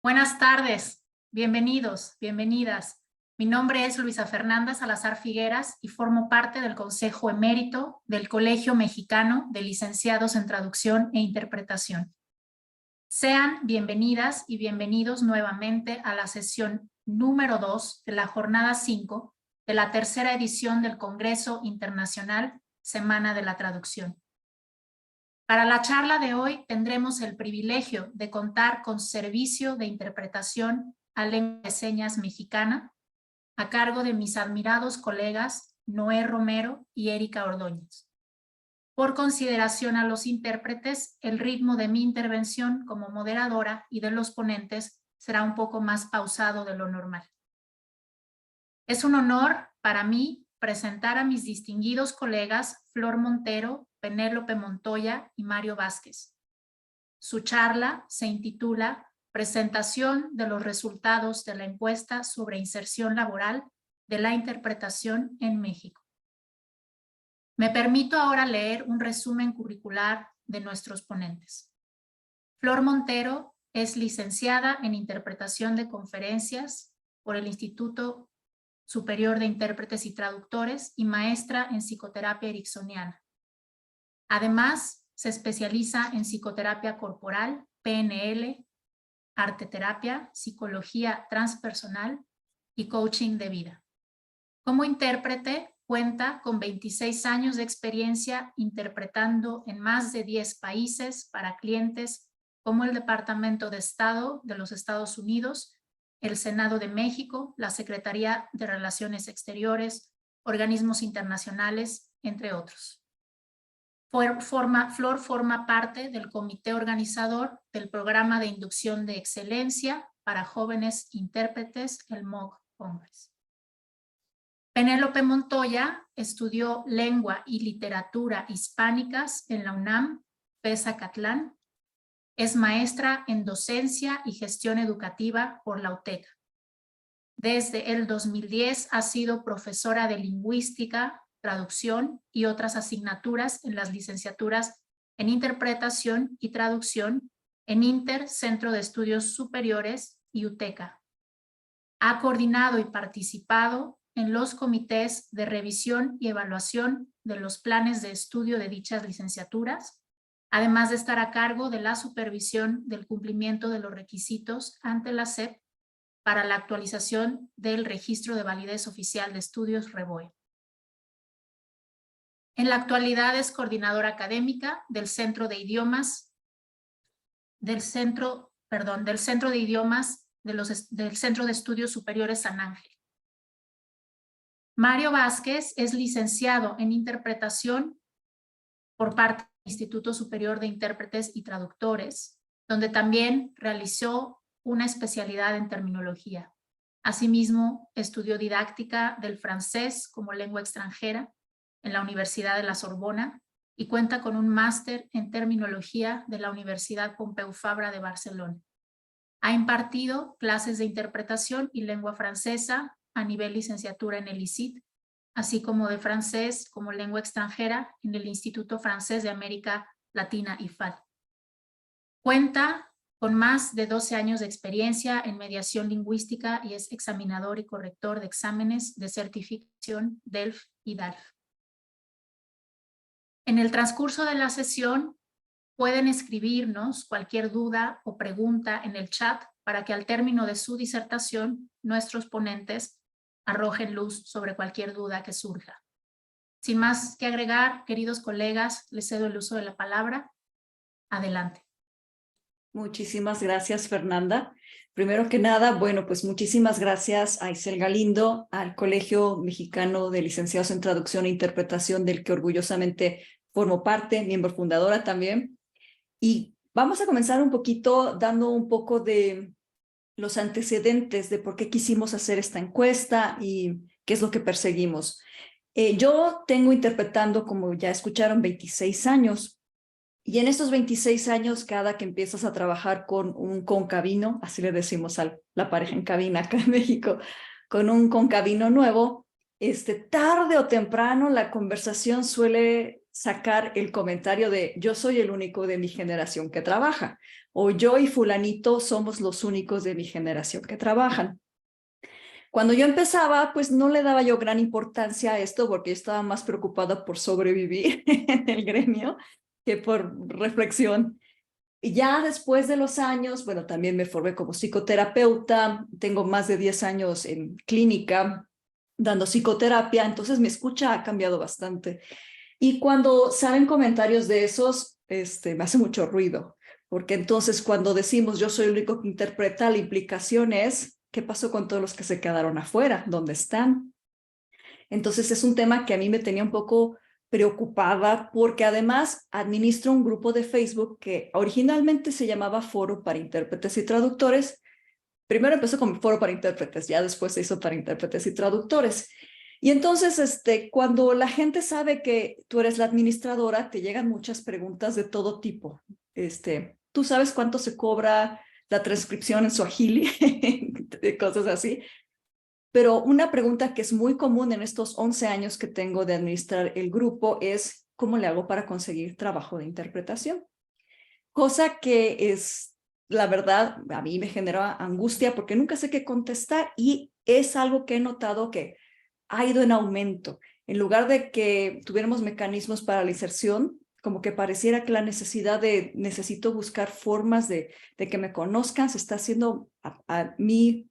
Buenas tardes, bienvenidos, bienvenidas. Mi nombre es Luisa Fernanda Salazar Figueras y formo parte del Consejo Emérito del Colegio Mexicano de Licenciados en Traducción e Interpretación. Sean bienvenidas y bienvenidos nuevamente a la sesión número 2 de la jornada 5 de la tercera edición del Congreso Internacional Semana de la Traducción. Para la charla de hoy tendremos el privilegio de contar con servicio de interpretación a lengua de señas mexicana a cargo de mis admirados colegas Noé Romero y Erika Ordóñez. Por consideración a los intérpretes, el ritmo de mi intervención como moderadora y de los ponentes será un poco más pausado de lo normal. Es un honor para mí presentar a mis distinguidos colegas Flor Montero, Penélope Montoya y Mario Vázquez. Su charla se intitula Presentación de los resultados de la encuesta sobre inserción laboral de la interpretación en México. Me permito ahora leer un resumen curricular de nuestros ponentes. Flor Montero es licenciada en Interpretación de Conferencias por el Instituto Superior de Intérpretes y Traductores y maestra en psicoterapia ericksoniana. Además, se especializa en psicoterapia corporal, PNL, arteterapia, psicología transpersonal y coaching de vida. Como intérprete, cuenta con 26 años de experiencia interpretando en más de 10 países para clientes como el Departamento de Estado de los Estados Unidos, el Senado de México, la Secretaría de Relaciones Exteriores, organismos internacionales, entre otros. Flor forma parte del comité organizador del programa de inducción de excelencia para jóvenes intérpretes, el MOOC Congress. Penélope Montoya estudió lengua y literatura hispánicas en la UNAM, FES Acatlán. Es maestra en docencia y gestión educativa por la UTECA. Desde el 2010 ha sido profesora de lingüística, traducción y otras asignaturas en las licenciaturas en interpretación y traducción en Inter, Centro de Estudios Superiores y UTECA. Ha coordinado y participado en los comités de revisión y evaluación de los planes de estudio de dichas licenciaturas, además de estar a cargo de la supervisión del cumplimiento de los requisitos ante la SEP para la actualización del Registro de Validez Oficial de Estudios REVOE. En la actualidad es coordinadora académica del Centro de Idiomas, del Centro de Estudios Superiores San Ángel. Mario Vázquez es licenciado en interpretación por parte del Instituto Superior de Intérpretes y Traductores, donde también realizó una especialidad en terminología. Asimismo, estudió didáctica del francés como lengua extranjera en la Universidad de la Sorbona y cuenta con un máster en terminología de la Universidad Pompeu Fabra de Barcelona. Ha impartido clases de interpretación y lengua francesa a nivel licenciatura en el ICIT, así como de francés como lengua extranjera en el Instituto Francés de América Latina, IFAL. Cuenta con más de 12 años de experiencia en mediación lingüística y es examinador y corrector de exámenes de certificación DELF y DALF. En el transcurso de la sesión pueden escribirnos cualquier duda o pregunta en el chat para que al término de su disertación nuestros ponentes arrojen luz sobre cualquier duda que surja. Sin más que agregar, queridos colegas, les cedo el uso de la palabra. Adelante. Muchísimas gracias, Fernanda. Primero que nada, bueno, pues muchísimas gracias a Isel Galindo, al Colegio Mexicano de Licenciados en Traducción e Interpretación, del que orgullosamente formo parte, miembro fundadora también. Y vamos a comenzar un poquito dando un poco de los antecedentes de por qué quisimos hacer esta encuesta y qué es lo que perseguimos. Yo tengo interpretando, como ya escucharon, 26 años. Y en estos 26 años, cada que empiezas a trabajar con un concabino, así le decimos a la pareja en cabina acá en México, con un concabino nuevo, tarde o temprano la conversación suele sacar el comentario de yo soy el único de mi generación que trabaja, o yo y fulanito somos los únicos de mi generación que trabajan. Cuando yo empezaba, pues no le daba yo gran importancia a esto porque yo estaba más preocupada por sobrevivir en el gremio que por reflexión. Y ya después de los años, bueno, también me formé como psicoterapeuta, tengo más de 10 años en clínica dando psicoterapia, entonces mi escucha ha cambiado bastante. Y cuando salen comentarios de esos, me hace mucho ruido, porque entonces cuando decimos yo soy el único que interpreta, la implicación es ¿qué pasó con todos los que se quedaron afuera? ¿Dónde están? Entonces es un tema que a mí me tenía un poco preocupada porque además administro un grupo de Facebook que originalmente se llamaba Foro para Intérpretes y Traductores. Primero empezó como Foro para Intérpretes, ya después se hizo para Intérpretes y Traductores. Y entonces, cuando la gente sabe que tú eres la administradora, te llegan muchas preguntas de todo tipo. ¿Tú sabes cuánto se cobra la transcripción en Swahili? Cosas así. Pero una pregunta que es muy común en estos 11 años que tengo de administrar el grupo es ¿cómo le hago para conseguir trabajo de interpretación? Cosa que es, la verdad, a mí me genera angustia porque nunca sé qué contestar y es algo que he notado que ha ido en aumento. En lugar de que tuviéramos mecanismos para la inserción, como que pareciera que la necesidad de necesito buscar formas de que me conozcan se está haciendo a mi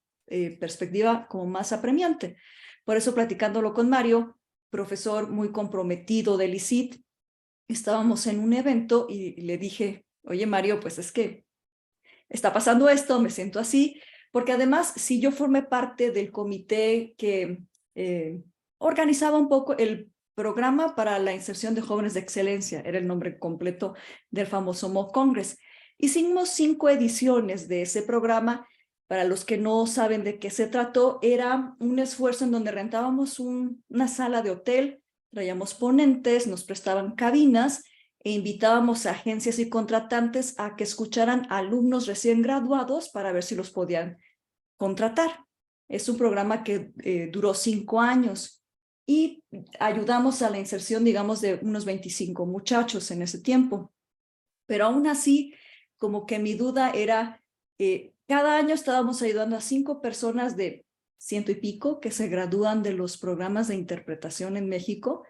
perspectiva como más apremiante. Por eso platicándolo con Mario, profesor muy comprometido del ICIT, estábamos en un evento y le dije, oye Mario, pues es que está pasando esto, me siento así, porque además si yo formé parte del comité que organizaba un poco el programa para la inserción de jóvenes de excelencia, era el nombre completo del famoso MOOC Congress. Hicimos 5 ediciones de ese programa. Para los que no saben de qué se trató, era un esfuerzo en donde rentábamos una sala de hotel, traíamos ponentes, nos prestaban cabinas e invitábamos a agencias y contratantes a que escucharan a alumnos recién graduados para ver si los podían contratar. Es un programa que duró 5 años y ayudamos a la inserción, digamos, de unos 25 muchachos en ese tiempo. Pero aún así, como que mi duda era, cada año estábamos ayudando a 5 personas de 100 y pico que se gradúan de los programas de interpretación en México.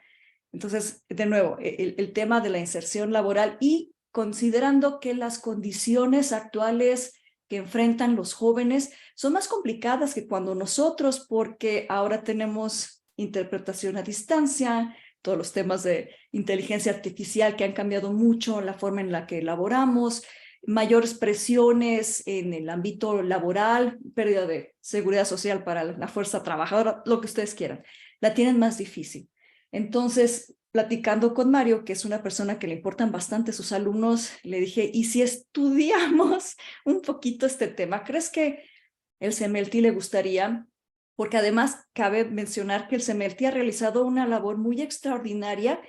Entonces, de nuevo, el tema de la inserción laboral y considerando que las condiciones actuales que enfrentan los jóvenes son más complicadas que cuando nosotros, porque ahora tenemos interpretación a distancia, todos los temas de inteligencia artificial que han cambiado mucho la forma en la que elaboramos, mayores presiones en el ámbito laboral, pérdida de seguridad social para la fuerza trabajadora, lo que ustedes quieran, la tienen más difícil. Entonces, platicando con Mario, que es una persona que le importan bastante sus alumnos, le dije, ¿y si estudiamos un poquito este tema? ¿Crees que el CEMELTI le gustaría? Porque además cabe mencionar que el CEMELTI ha realizado una labor muy extraordinaria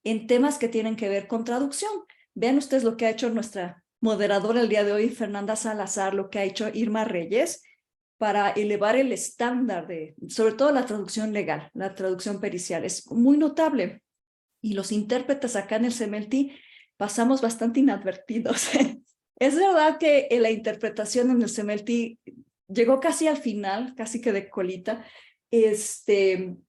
en temas que tienen que ver con traducción. Vean ustedes lo que ha hecho nuestra moderadora el día de hoy, Fernanda Salazar, lo que ha hecho Irma Reyes, para elevar el estándar de, sobre todo la traducción legal, la traducción pericial. Es muy notable. Y los intérpretes acá en el CEMELTI pasamos bastante inadvertidos. Es verdad que la interpretación en el CEMELTI llegó casi al final, casi que de colita,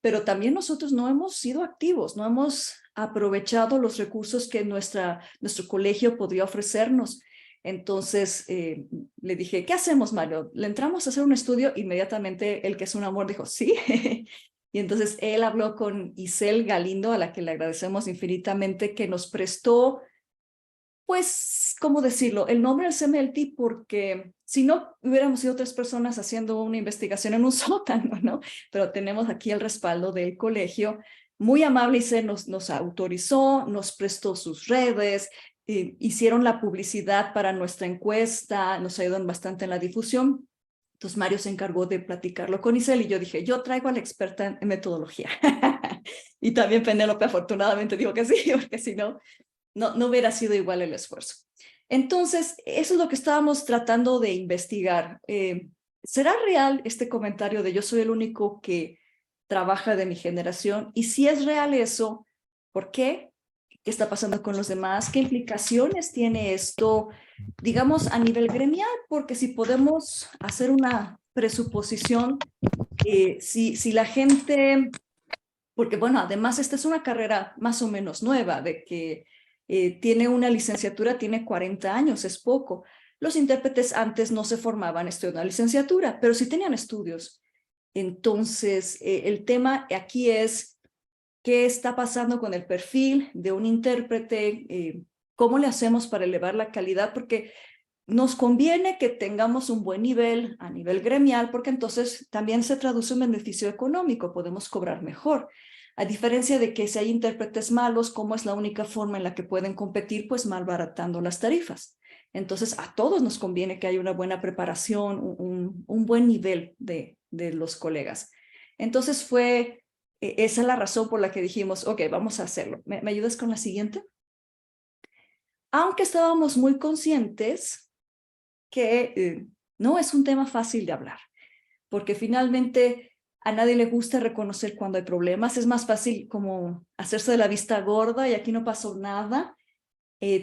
pero también nosotros no hemos sido activos, no hemos aprovechado los recursos que nuestro colegio podría ofrecernos. Entonces le dije, ¿qué hacemos, Mario? ¿Le entramos a hacer un estudio? Inmediatamente el que es un amor dijo, sí. Y entonces él habló con Isel Galindo, a la que le agradecemos infinitamente, que nos prestó, pues, ¿cómo decirlo? El nombre del CEMELTI, porque si no hubiéramos sido 3 personas haciendo una investigación en un sótano, ¿no? Pero tenemos aquí el respaldo del colegio. Muy amable Isel nos autorizó, nos prestó sus redes, hicieron la publicidad para nuestra encuesta, nos ayudan bastante en la difusión. Entonces Mario se encargó de platicarlo con Isel y yo dije, yo traigo a la experta en metodología. Y también Penélope afortunadamente dijo que sí, porque si no, no hubiera sido igual el esfuerzo. Entonces, eso es lo que estábamos tratando de investigar. ¿Será real este comentario de yo soy el único que trabaja de mi generación? Y si es real eso, ¿por qué? qué está pasando con los demás, qué implicaciones tiene esto, digamos, a nivel gremial, porque si podemos hacer una presuposición, si la gente, porque bueno, además esta es una carrera más o menos nueva, de que tiene una licenciatura, tiene 40 años, es poco. Los intérpretes antes no se formaban estudiando una licenciatura, pero sí tenían estudios. Entonces, el tema aquí es qué está pasando con el perfil de un intérprete, cómo le hacemos para elevar la calidad, porque nos conviene que tengamos un buen nivel a nivel gremial, porque entonces también se traduce un beneficio económico, podemos cobrar mejor. A diferencia de que si hay intérpretes malos, ¿cómo es la única forma en la que pueden competir? Pues malbaratando las tarifas. Entonces, a todos nos conviene que haya una buena preparación, un buen nivel de los colegas. Entonces, esa es la razón por la que dijimos, ok, vamos a hacerlo. ¿Me ayudas con la siguiente? Aunque estábamos muy conscientes que no es un tema fácil de hablar, porque finalmente a nadie le gusta reconocer cuando hay problemas. Es más fácil como hacerse de la vista gorda y aquí no pasó nada.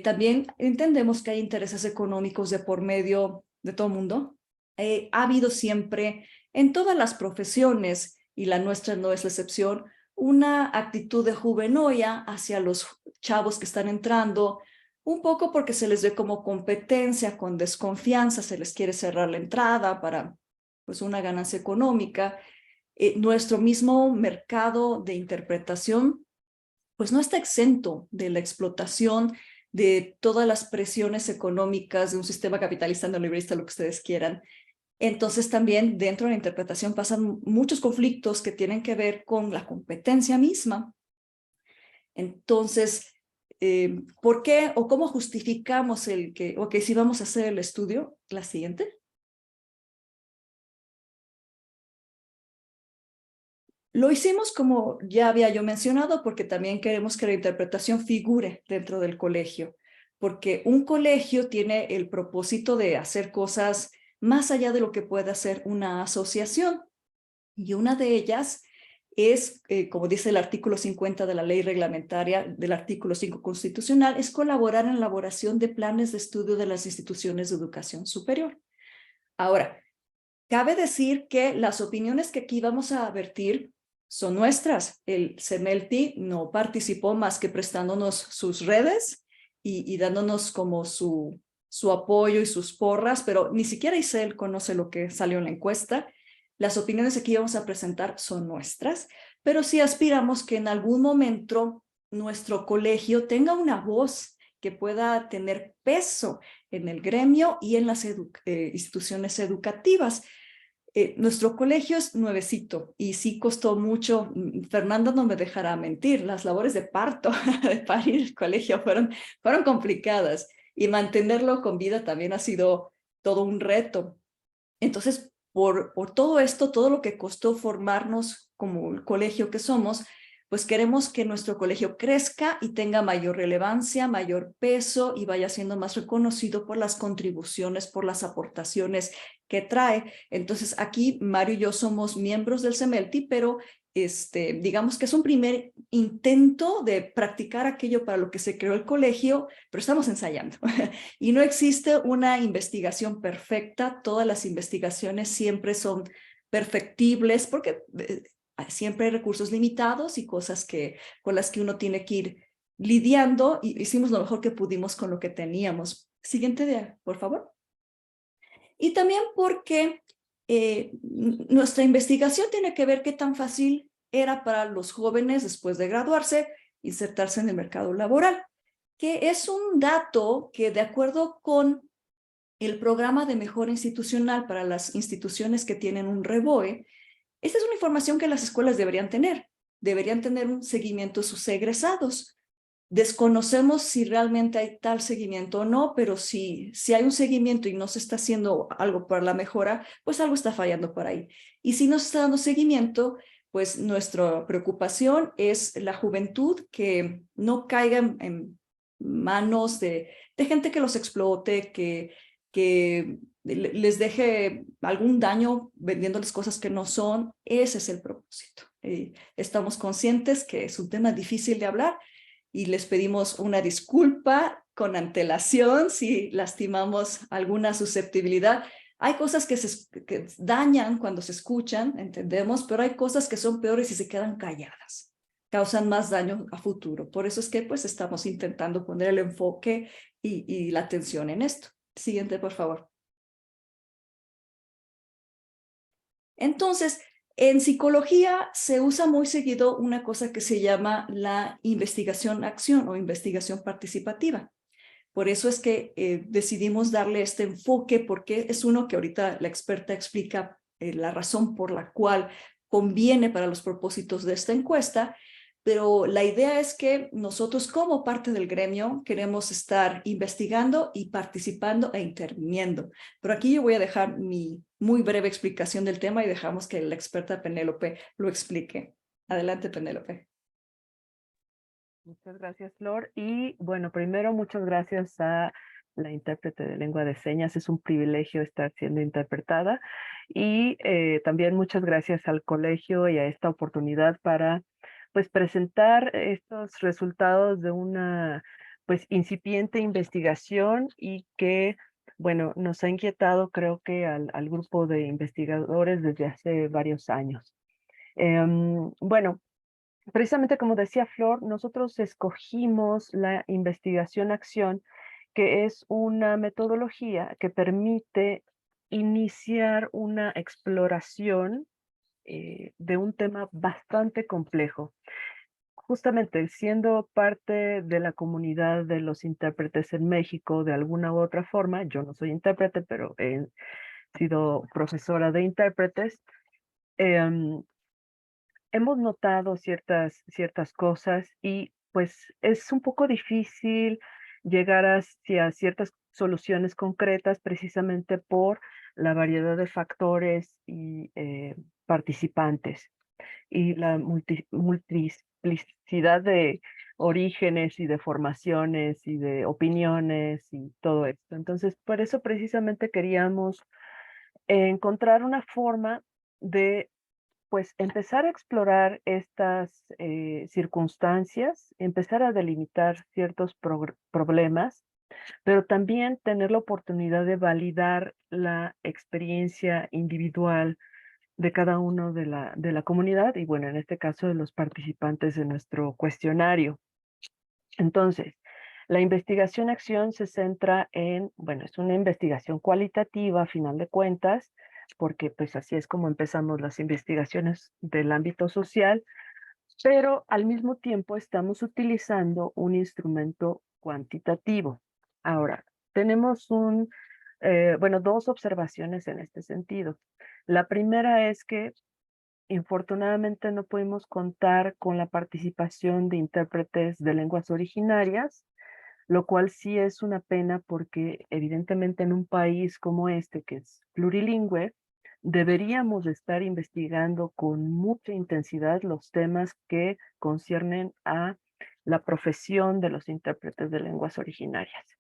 También entendemos que hay intereses económicos de por medio de todo el mundo. Ha habido siempre en todas las profesiones, y la nuestra no es la excepción, una actitud de juvenoia hacia los chavos que están entrando, un poco porque se les ve como competencia, con desconfianza, se les quiere cerrar la entrada para pues una ganancia económica. Nuestro mismo mercado de interpretación pues no está exento de la explotación, de todas las presiones económicas de un sistema capitalista neoliberista, lo que ustedes quieran. Entonces también dentro de la interpretación pasan muchos conflictos que tienen que ver con la competencia misma. Entonces, ¿por qué o cómo justificamos el que, ok, si vamos a hacer el estudio? La siguiente. Lo hicimos como ya había yo mencionado, porque también queremos que la interpretación figure dentro del colegio, porque un colegio tiene el propósito de hacer cosas más allá de lo que puede hacer una asociación. Y una de ellas es, como dice el artículo 50 de la ley reglamentaria del artículo 5 constitucional, es colaborar en la elaboración de planes de estudio de las instituciones de educación superior. Ahora, cabe decir que las opiniones que aquí vamos a vertir son nuestras. El CEMELTI no participó más que prestándonos sus redes y dándonos como su apoyo y sus porras, pero ni siquiera Isel conoce lo que salió en la encuesta. Las opiniones que aquí vamos a presentar son nuestras, pero sí aspiramos que en algún momento nuestro colegio tenga una voz que pueda tener peso en el gremio y en las instituciones educativas. Nuestro colegio es nuevecito y sí costó mucho. Fernanda no me dejará mentir, las labores de parto, de parir el colegio fueron complicadas y mantenerlo con vida también ha sido todo un reto. Entonces, por todo esto, todo lo que costó formarnos como el colegio que somos, pues queremos que nuestro colegio crezca y tenga mayor relevancia, mayor peso y vaya siendo más reconocido por las contribuciones, por las aportaciones que trae. Entonces, aquí Mario y yo somos miembros del CEMELTI, pero digamos que es un primer intento de practicar aquello para lo que se creó el colegio, pero estamos ensayando. Y no existe una investigación perfecta, todas las investigaciones siempre son perfectibles porque siempre hay recursos limitados y cosas con las que uno tiene que ir lidiando, y hicimos lo mejor que pudimos con lo que teníamos. Siguiente idea, por favor. Y también porque nuestra investigación tiene que ver qué tan fácil era para los jóvenes después de graduarse insertarse en el mercado laboral, que es un dato que de acuerdo con el programa de mejora institucional para las instituciones que tienen un REBOE, esta es una información que las escuelas deberían tener un seguimiento de sus egresados. Desconocemos si realmente hay tal seguimiento o no, pero si hay un seguimiento y no se está haciendo algo para la mejora, pues algo está fallando por ahí. Y si no se está dando seguimiento, pues nuestra preocupación es la juventud que no caiga en manos de gente que los explote, que les deje algún daño vendiéndoles cosas que no son. Ese es el propósito. Estamos conscientes que es un tema difícil de hablar, y les pedimos una disculpa con antelación si lastimamos alguna susceptibilidad. Hay cosas que dañan cuando se escuchan, entendemos, pero hay cosas que son peores si se quedan calladas, causan más daño a futuro. Por eso es que pues estamos intentando poner el enfoque y la atención en esto. Siguiente, por favor. Entonces, en psicología se usa muy seguido una cosa que se llama la investigación-acción o investigación participativa. Por eso es que decidimos darle este enfoque, porque es uno que ahorita la experta explica la razón por la cual conviene para los propósitos de esta encuesta, pero la idea es que nosotros como parte del gremio queremos estar investigando y participando e interviniendo. Pero aquí yo voy a dejar mi muy breve explicación del tema y dejamos que la experta Penélope lo explique. Adelante, Penélope. Muchas gracias, Flor. Y bueno, primero, muchas gracias a la intérprete de lengua de señas. Es un privilegio estar siendo interpretada. Y también muchas gracias al colegio y a esta oportunidad para pues presentar estos resultados de una pues incipiente investigación y que bueno, nos ha inquietado creo que al grupo de investigadores desde hace varios años. Bueno, precisamente como decía Flor, nosotros escogimos la investigación-acción, que es una metodología que permite iniciar una exploración de un tema bastante complejo. Justamente siendo parte de la comunidad de los intérpretes en México, de alguna u otra forma, yo no soy intérprete, pero he sido profesora de intérpretes, em, hemos notado ciertas cosas y pues es un poco difícil llegar hacia ciertas soluciones concretas precisamente por la variedad de factores y participantes y la multiplicidad de orígenes y de formaciones y de opiniones y todo esto. Entonces, por eso precisamente queríamos encontrar una forma de pues empezar a explorar estas circunstancias, empezar a delimitar ciertos problemas, pero también tener la oportunidad de validar la experiencia individual de cada uno de la comunidad y bueno, en este caso de los participantes de nuestro cuestionario. Entonces, la investigación-acción se centra en, bueno, es una investigación cualitativa a final de cuentas, porque pues así es como empezamos las investigaciones del ámbito social, pero al mismo tiempo estamos utilizando un instrumento cuantitativo. Ahora, tenemos bueno, dos observaciones en este sentido. La primera es que infortunadamente no pudimos contar con la participación de intérpretes de lenguas originarias, lo cual sí es una pena porque evidentemente en un país como este, que es plurilingüe, deberíamos de estar investigando con mucha intensidad los temas que conciernen a la profesión de los intérpretes de lenguas originarias.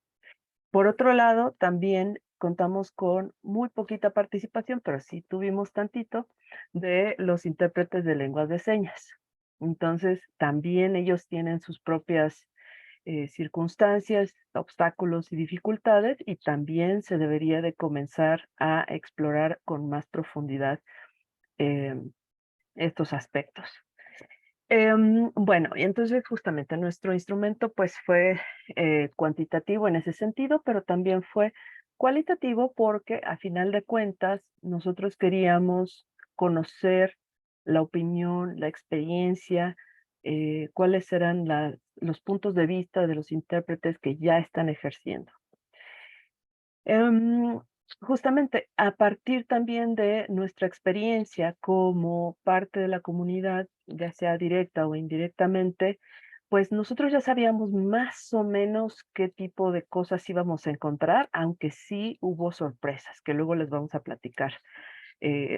Por otro lado, también contamos con muy poquita participación, pero sí tuvimos tantito, de los intérpretes de lenguas de señas. Entonces, también ellos tienen sus propias circunstancias, obstáculos y dificultades, y también se debería de comenzar a explorar con más profundidad eh, estos aspectos. Bueno, y entonces justamente nuestro instrumento pues fue cuantitativo en ese sentido, pero también fue cualitativo porque a final de cuentas nosotros queríamos conocer la opinión, la experiencia, cuáles eran los puntos de vista de los intérpretes que ya están ejerciendo. Justamente a partir también de nuestra experiencia como parte de la comunidad, ya sea directa o indirectamente, pues nosotros ya sabíamos más o menos qué tipo de cosas íbamos a encontrar, aunque sí hubo sorpresas, que luego les vamos a platicar.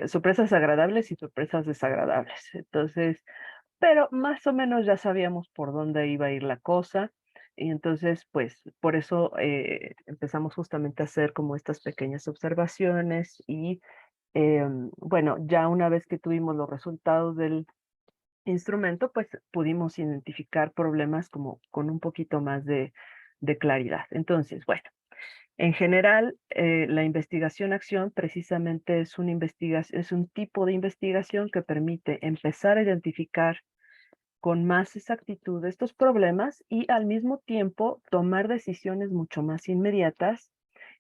Sorpresas agradables y sorpresas desagradables. Entonces, pero más o menos ya sabíamos por dónde iba a ir la cosa. Y entonces, pues, por eso empezamos justamente a hacer como estas pequeñas observaciones y, bueno, ya una vez que tuvimos los resultados instrumento, pues pudimos identificar problemas como con un poquito más de claridad. Entonces, bueno, en general, la investigación-acción precisamente es es un tipo de investigación que permite empezar a identificar con más exactitud estos problemas y al mismo tiempo tomar decisiones mucho más inmediatas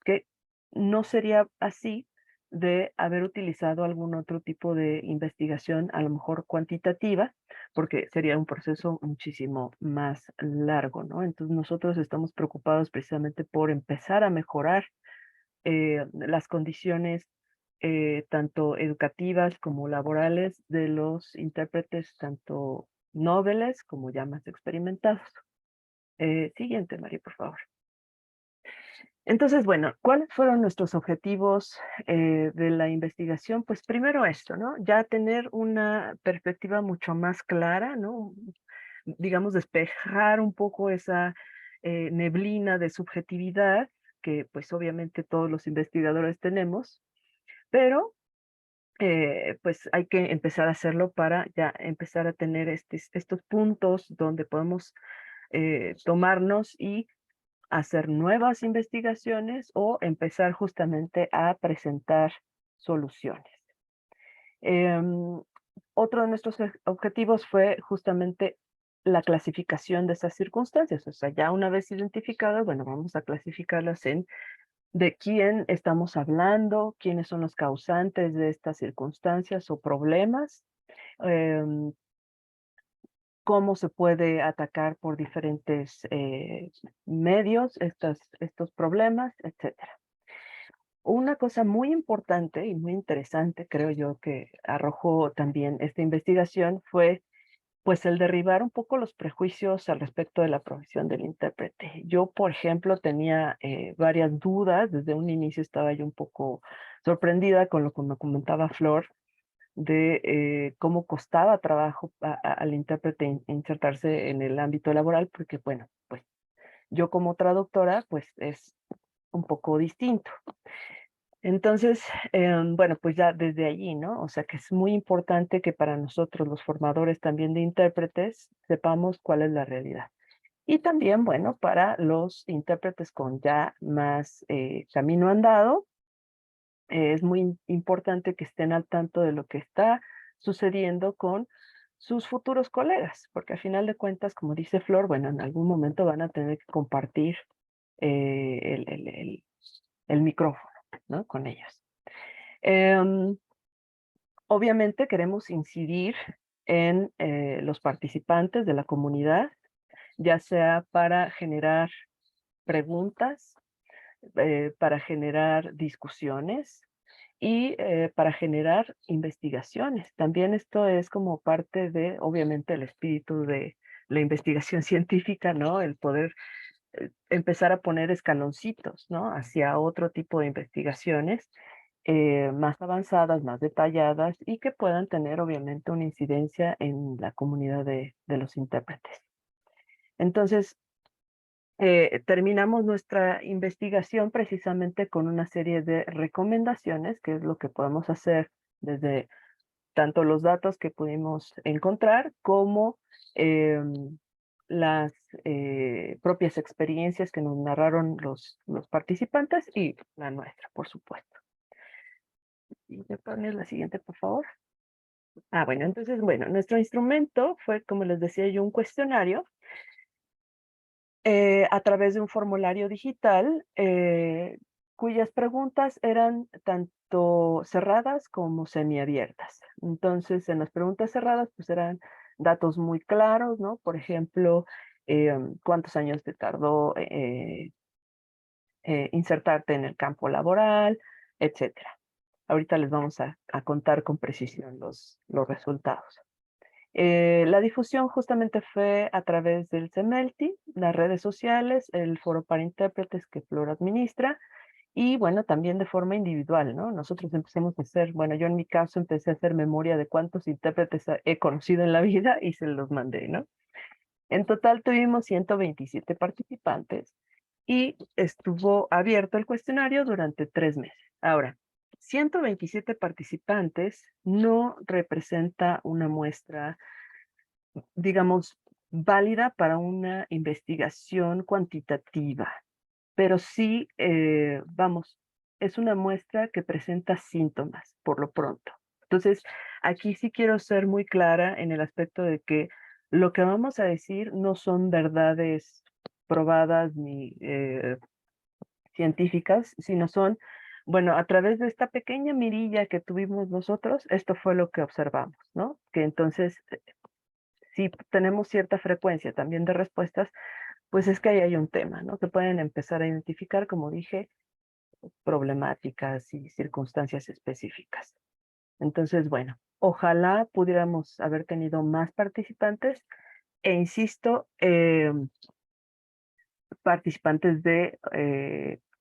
que no sería así de haber utilizado algún otro tipo de investigación, a lo mejor cuantitativa, porque sería un proceso muchísimo más largo, ¿no? Entonces nosotros estamos preocupados precisamente por empezar a mejorar las condiciones tanto educativas como laborales de los intérpretes, tanto noveles como ya más experimentados. Siguiente, María, por favor. Entonces, bueno, ¿cuáles fueron nuestros objetivos de la investigación? Pues primero esto, ¿no? Ya tener una perspectiva mucho más clara, ¿no? Digamos, despejar un poco esa neblina de subjetividad que pues obviamente todos los investigadores tenemos, pero pues hay que empezar a hacerlo para ya empezar a tener estos puntos donde podemos tomarnos y hacer nuevas investigaciones o empezar justamente a presentar soluciones. Otro de nuestros objetivos fue justamente la clasificación de esas circunstancias. O sea, ya una vez identificadas, bueno, vamos a clasificarlas en de quién estamos hablando, quiénes son los causantes de estas circunstancias o problemas, em, cómo se puede atacar por diferentes medios estos problemas, etcétera. Una cosa muy importante y muy interesante, creo yo, que arrojó también esta investigación fue pues el derribar un poco los prejuicios al respecto de la profesión del intérprete. Yo, por ejemplo, tenía varias dudas, desde un inicio estaba yo un poco sorprendida con lo que me comentaba Flor, de cómo costaba trabajo al intérprete insertarse en el ámbito laboral, porque bueno, pues yo como traductora, pues es un poco distinto. Entonces, bueno, pues ya desde allí, ¿no? O sea que es muy importante que para nosotros, los formadores también de intérpretes, sepamos cuál es la realidad. Y también, bueno, para los intérpretes con ya más camino andado, es muy importante que estén al tanto de lo que está sucediendo con sus futuros colegas, porque al final de cuentas, como dice Flor, bueno, en algún momento van a tener que compartir el micrófono, ¿no? Con ellos. Obviamente queremos incidir en los participantes de la comunidad, ya sea para generar preguntas, para generar discusiones y para generar investigaciones. También esto es como parte de, obviamente, el espíritu de la investigación científica, ¿no? El poder empezar a poner escaloncitos, ¿no? Hacia otro tipo de investigaciones más avanzadas, más detalladas y que puedan tener obviamente una incidencia en la comunidad de los intérpretes. Entonces, terminamos nuestra investigación precisamente con una serie de recomendaciones, que es lo que podemos hacer desde tanto los datos que pudimos encontrar como las propias experiencias que nos narraron los participantes y la nuestra, por supuesto. ¿Y me pones la siguiente, por favor? Ah, bueno, entonces, bueno, nuestro instrumento fue, como les decía yo, un cuestionario a través de un formulario digital cuyas preguntas eran tanto cerradas como semiabiertas. Entonces, en las preguntas cerradas, pues eran datos muy claros, ¿no? Por ejemplo, cuántos años te tardó insertarte en el campo laboral, etcétera. Ahorita les vamos a contar con precisión los resultados. La difusión justamente fue a través del CEMELTI, las redes sociales, el foro para intérpretes que Flor administra, y bueno, también de forma individual, ¿no? Nosotros empezamos a hacer, bueno, yo en mi caso empecé a hacer memoria de cuántos intérpretes he conocido en la vida y se los mandé, ¿no? En total tuvimos 127 participantes y estuvo abierto el cuestionario durante 3 meses. Ahora, 127 participantes no representa una muestra digamos, válida para una investigación cuantitativa, pero sí, vamos, es una muestra que presenta síntomas por lo pronto. Entonces, aquí sí quiero ser muy clara en el aspecto de que lo que vamos a decir no son verdades probadas ni científicas, sino son, bueno, a través de esta pequeña mirilla que tuvimos nosotros, esto fue lo que observamos, ¿no? Que entonces, si tenemos cierta frecuencia también de respuestas, pues es que ahí hay un tema, ¿no? Que pueden empezar a identificar, como dije, problemáticas y circunstancias específicas. Entonces, bueno, ojalá pudiéramos haber tenido más participantes e insisto, participantes de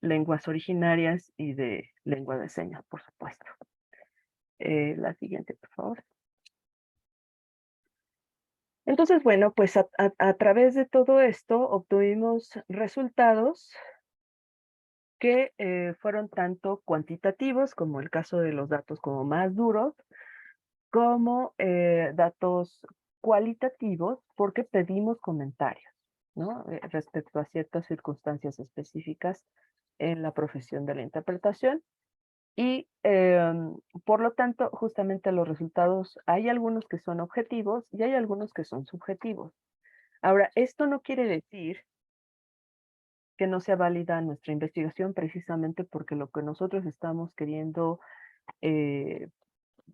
lenguas originarias y de lengua de señas, por supuesto. La siguiente, por favor. Entonces, bueno, pues a través de todo esto obtuvimos resultados que fueron tanto cuantitativos, como el caso de los datos como más duros, como datos cualitativos, porque pedimos comentarios, ¿no? Respecto a ciertas circunstancias específicas en la profesión de la interpretación. Y por lo tanto, justamente los resultados, hay algunos que son objetivos y hay algunos que son subjetivos. Ahora, esto no quiere decir que no sea válida nuestra investigación precisamente porque lo que nosotros estamos queriendo eh,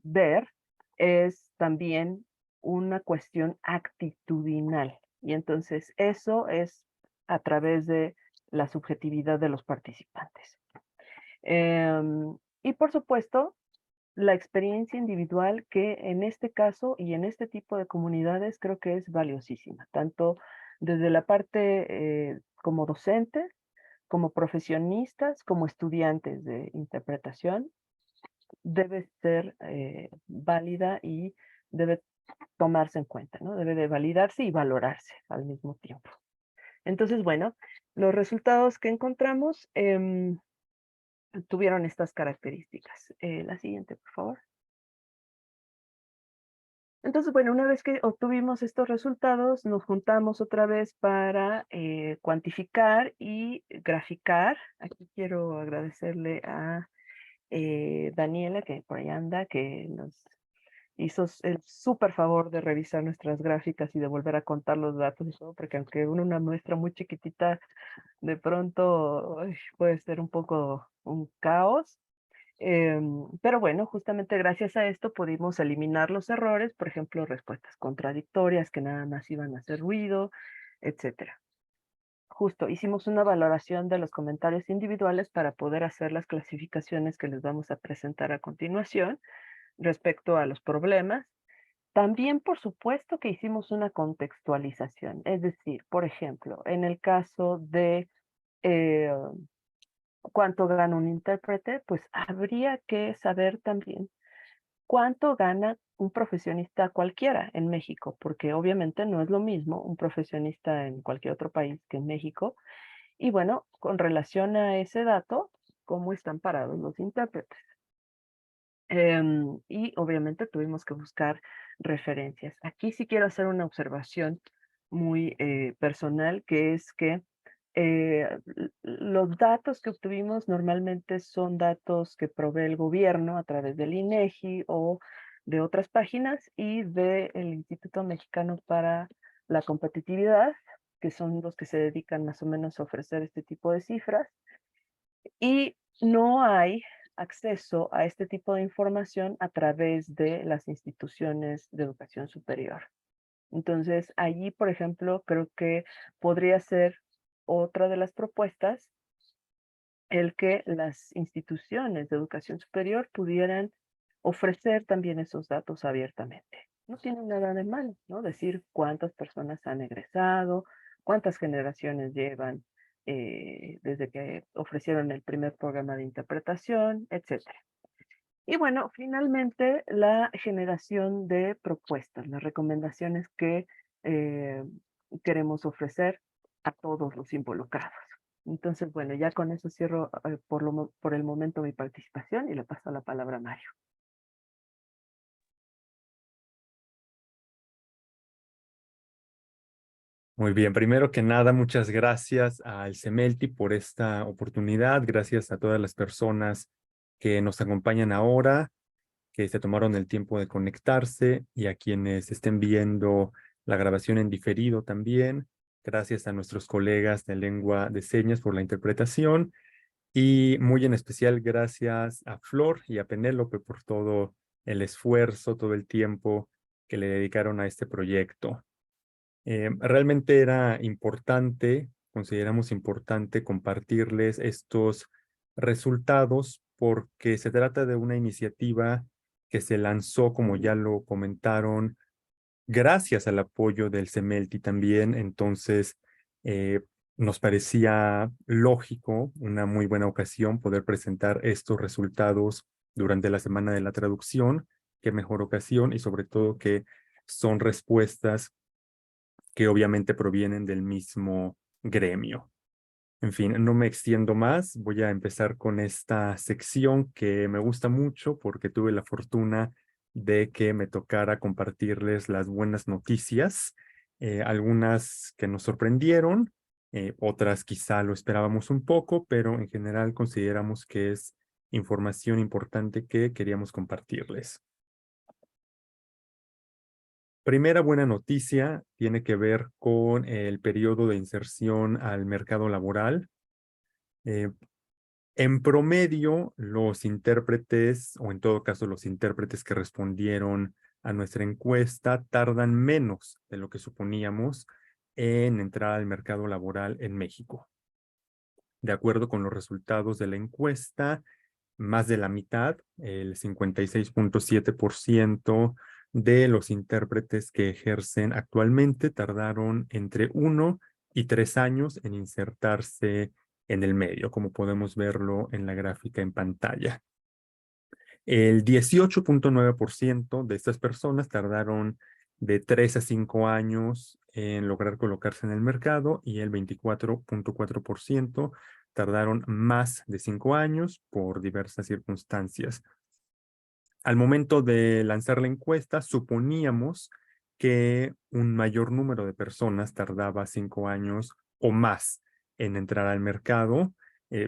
ver es también una cuestión actitudinal. Y entonces eso es a través de la subjetividad de los participantes. Y por supuesto, la experiencia individual que en este caso y en este tipo de comunidades creo que es valiosísima, tanto desde la parte como docente, como profesionistas, como estudiantes de interpretación, debe ser válida y debe tomarse en cuenta, ¿no? Debe de validarse y valorarse al mismo tiempo. Entonces, bueno, los resultados que encontramos tuvieron estas características. La siguiente, por favor. Entonces, bueno, una vez que obtuvimos estos resultados, nos juntamos otra vez para cuantificar y graficar. Aquí quiero agradecerle a Daniela, que por ahí anda, que nos hizo el súper favor de revisar nuestras gráficas y de volver a contar los datos y todo, porque aunque una muestra muy chiquitita, de pronto puede ser un poco un caos. Pero bueno, justamente gracias a esto pudimos eliminar los errores, por ejemplo, respuestas contradictorias que nada más iban a hacer ruido, etcétera. Justo, hicimos una valoración de los comentarios individuales para poder hacer las clasificaciones que les vamos a presentar a continuación respecto a los problemas. También, por supuesto, que hicimos una contextualización, es decir, por ejemplo, en el caso de eh, cuánto gana un intérprete, pues habría que saber también cuánto gana un profesionista cualquiera en México, porque obviamente no es lo mismo un profesionista en cualquier otro país que en México. Y bueno, con relación a ese dato, ¿cómo están parados los intérpretes? Y obviamente tuvimos que buscar referencias. Aquí sí quiero hacer una observación muy personal, que es que los datos que obtuvimos normalmente son datos que provee el gobierno a través del INEGI o de otras páginas y del Instituto Mexicano para la Competitividad, que son los que se dedican más o menos a ofrecer este tipo de cifras. Y no hay acceso a este tipo de información a través de las instituciones de educación superior. Entonces, allí, por ejemplo, creo que podría ser otra de las propuestas el que las instituciones de educación superior pudieran ofrecer también esos datos abiertamente. No tiene nada de malo, ¿no? Decir cuántas personas han egresado, cuántas generaciones llevan desde que ofrecieron el primer programa de interpretación, etcétera. Y bueno, finalmente la generación de propuestas, las recomendaciones que eh, queremos ofrecer a todos los involucrados. Entonces, bueno, ya con eso cierro por el momento mi participación y le paso la palabra a Mario. Muy bien, primero que nada, muchas gracias al CEMELTI por esta oportunidad. Gracias a todas las personas que nos acompañan ahora, que se tomaron el tiempo de conectarse y a quienes estén viendo la grabación en diferido también. Gracias a nuestros colegas de lengua de señas por la interpretación y muy en especial gracias a Flor y a Penélope por todo el esfuerzo, todo el tiempo que le dedicaron a este proyecto. Realmente era importante, consideramos importante compartirles estos resultados porque se trata de una iniciativa que se lanzó, como ya lo comentaron, gracias al apoyo del CEMELTI también. Entonces, eh, nos parecía lógico, una muy buena ocasión poder presentar estos resultados durante la Semana de la Traducción. Qué mejor ocasión y sobre todo que son respuestas que obviamente provienen del mismo gremio. En fin, no me extiendo más. Voy a empezar con esta sección que me gusta mucho porque tuve la fortuna de que me tocara compartirles las buenas noticias, algunas que nos sorprendieron, otras quizá lo esperábamos un poco, pero en general consideramos que es información importante que queríamos compartirles. Primera buena noticia tiene que ver con el periodo de inserción al mercado laboral. En promedio, los intérpretes, o en todo caso los intérpretes que respondieron a nuestra encuesta, tardan menos de lo que suponíamos en entrar al mercado laboral en México. De acuerdo con los resultados de la encuesta, más de la mitad, el 56.7% de los intérpretes que ejercen actualmente tardaron entre 1 y 3 años en insertarse en el medio, como podemos verlo en la gráfica en pantalla. El 18.9% de estas personas tardaron de 3 a 5 años en lograr colocarse en el mercado y el 24.4% tardaron más de 5 años por diversas circunstancias. Al momento de lanzar la encuesta, suponíamos que un mayor número de personas tardaba 5 años o más en entrar al mercado.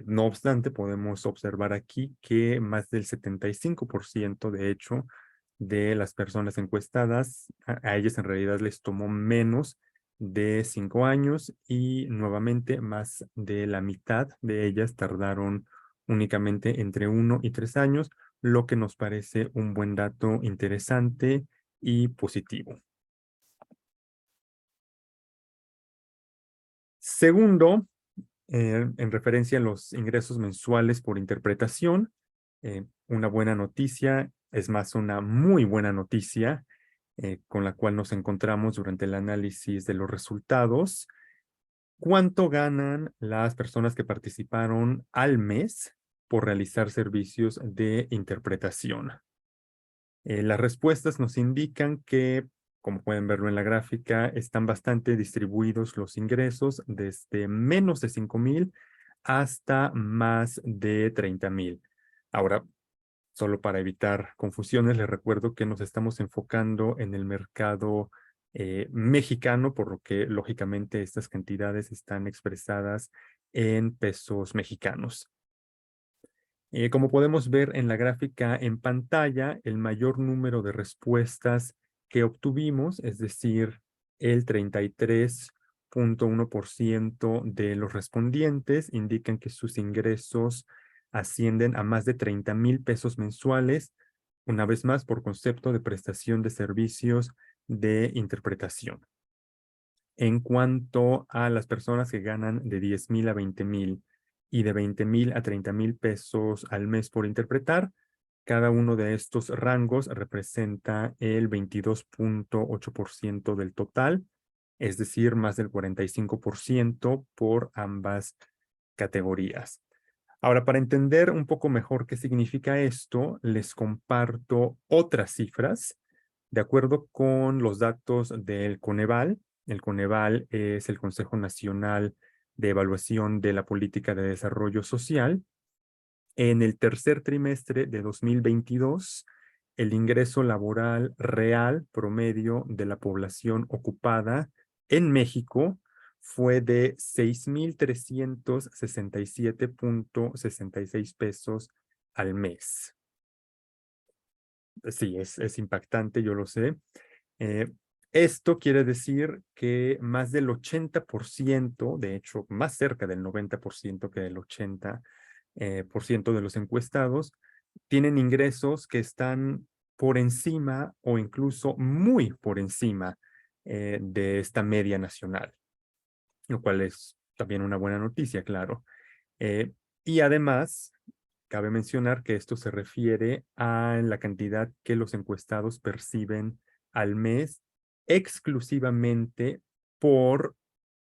No obstante, podemos observar aquí que más del 75%, de hecho, de las personas encuestadas, a ellas en realidad les tomó menos de 5 años y nuevamente más de la mitad de ellas tardaron únicamente entre 1 y 3 años, lo que nos parece un buen dato interesante y positivo. Segundo, en referencia a los ingresos mensuales por interpretación, una buena noticia, es más, una muy buena noticia, con la cual nos encontramos durante el análisis de los resultados. ¿Cuánto ganan las personas que participaron al mes por realizar servicios de interpretación? Las respuestas nos indican que, como pueden verlo en la gráfica, están bastante distribuidos los ingresos desde menos de 5,000 hasta más de 30,000. Ahora, solo para evitar confusiones, les recuerdo que nos estamos enfocando en el mercado mexicano, por lo que lógicamente estas cantidades están expresadas en pesos mexicanos. Como podemos ver en la gráfica en pantalla, el mayor número de respuestas que obtuvimos, es decir, el 33.1% de los respondientes indican que sus ingresos ascienden a más de 30,000 pesos mensuales, una vez más por concepto de prestación de servicios de interpretación. En cuanto a las personas que ganan de 10,000 a 20,000 y de 20,000 a 30,000 pesos al mes por interpretar, cada uno de estos rangos representa el 22.8% del total, es decir, más del 45% por ambas categorías. Ahora, para entender un poco mejor qué significa esto, les comparto otras cifras. De acuerdo con los datos del Coneval, el Coneval es el Consejo Nacional de Evaluación de la Política de Desarrollo Social. En el tercer trimestre de 2022, el ingreso laboral real promedio de la población ocupada en México fue de 6,367.66 pesos al mes. Sí, es impactante, yo lo sé. Esto quiere decir que más del 80%, de hecho, más cerca del 90% que del 80% por ciento de los encuestados, tienen ingresos que están por encima o incluso muy por encima de esta media nacional, lo cual es también una buena noticia, claro. Y además, cabe mencionar que esto se refiere a la cantidad que los encuestados perciben al mes exclusivamente por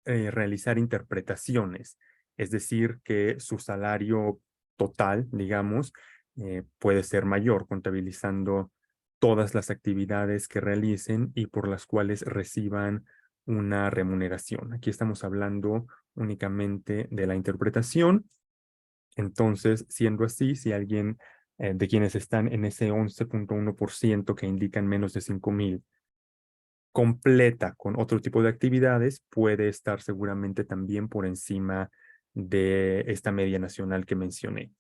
realizar interpretaciones. Es decir, que su salario total, digamos, puede ser mayor, contabilizando todas las actividades que realicen y por las cuales reciban una remuneración. Aquí estamos hablando únicamente de la interpretación. Entonces, siendo así, si alguien de quienes están en ese 11.1% que indican menos de 5,000 completa con otro tipo de actividades, puede estar seguramente también por encima de esta media nacional que mencioné.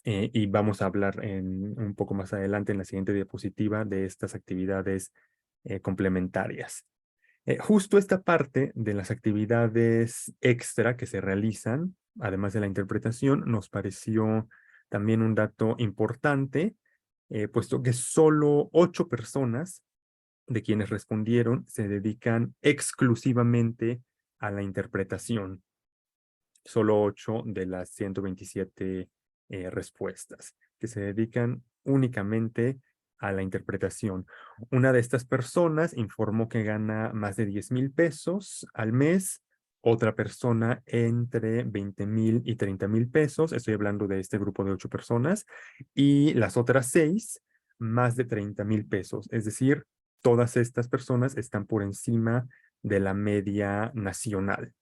Y vamos a hablar un poco más adelante en la siguiente diapositiva de estas actividades complementarias. Justo esta parte de las actividades extra que se realizan, además de la interpretación, nos pareció también un dato importante, puesto que solo 8 personas de quienes respondieron se dedican exclusivamente a la interpretación. Solo 8 de las 127 respuestas que se dedican únicamente a la interpretación. Una de estas personas informó que gana más de 10,000 pesos al mes, otra persona entre 20,000 y 30,000 pesos, estoy hablando de este grupo de 8 personas, y las otras 6, más de 30,000 pesos, es decir, todas estas personas están por encima de la media nacional.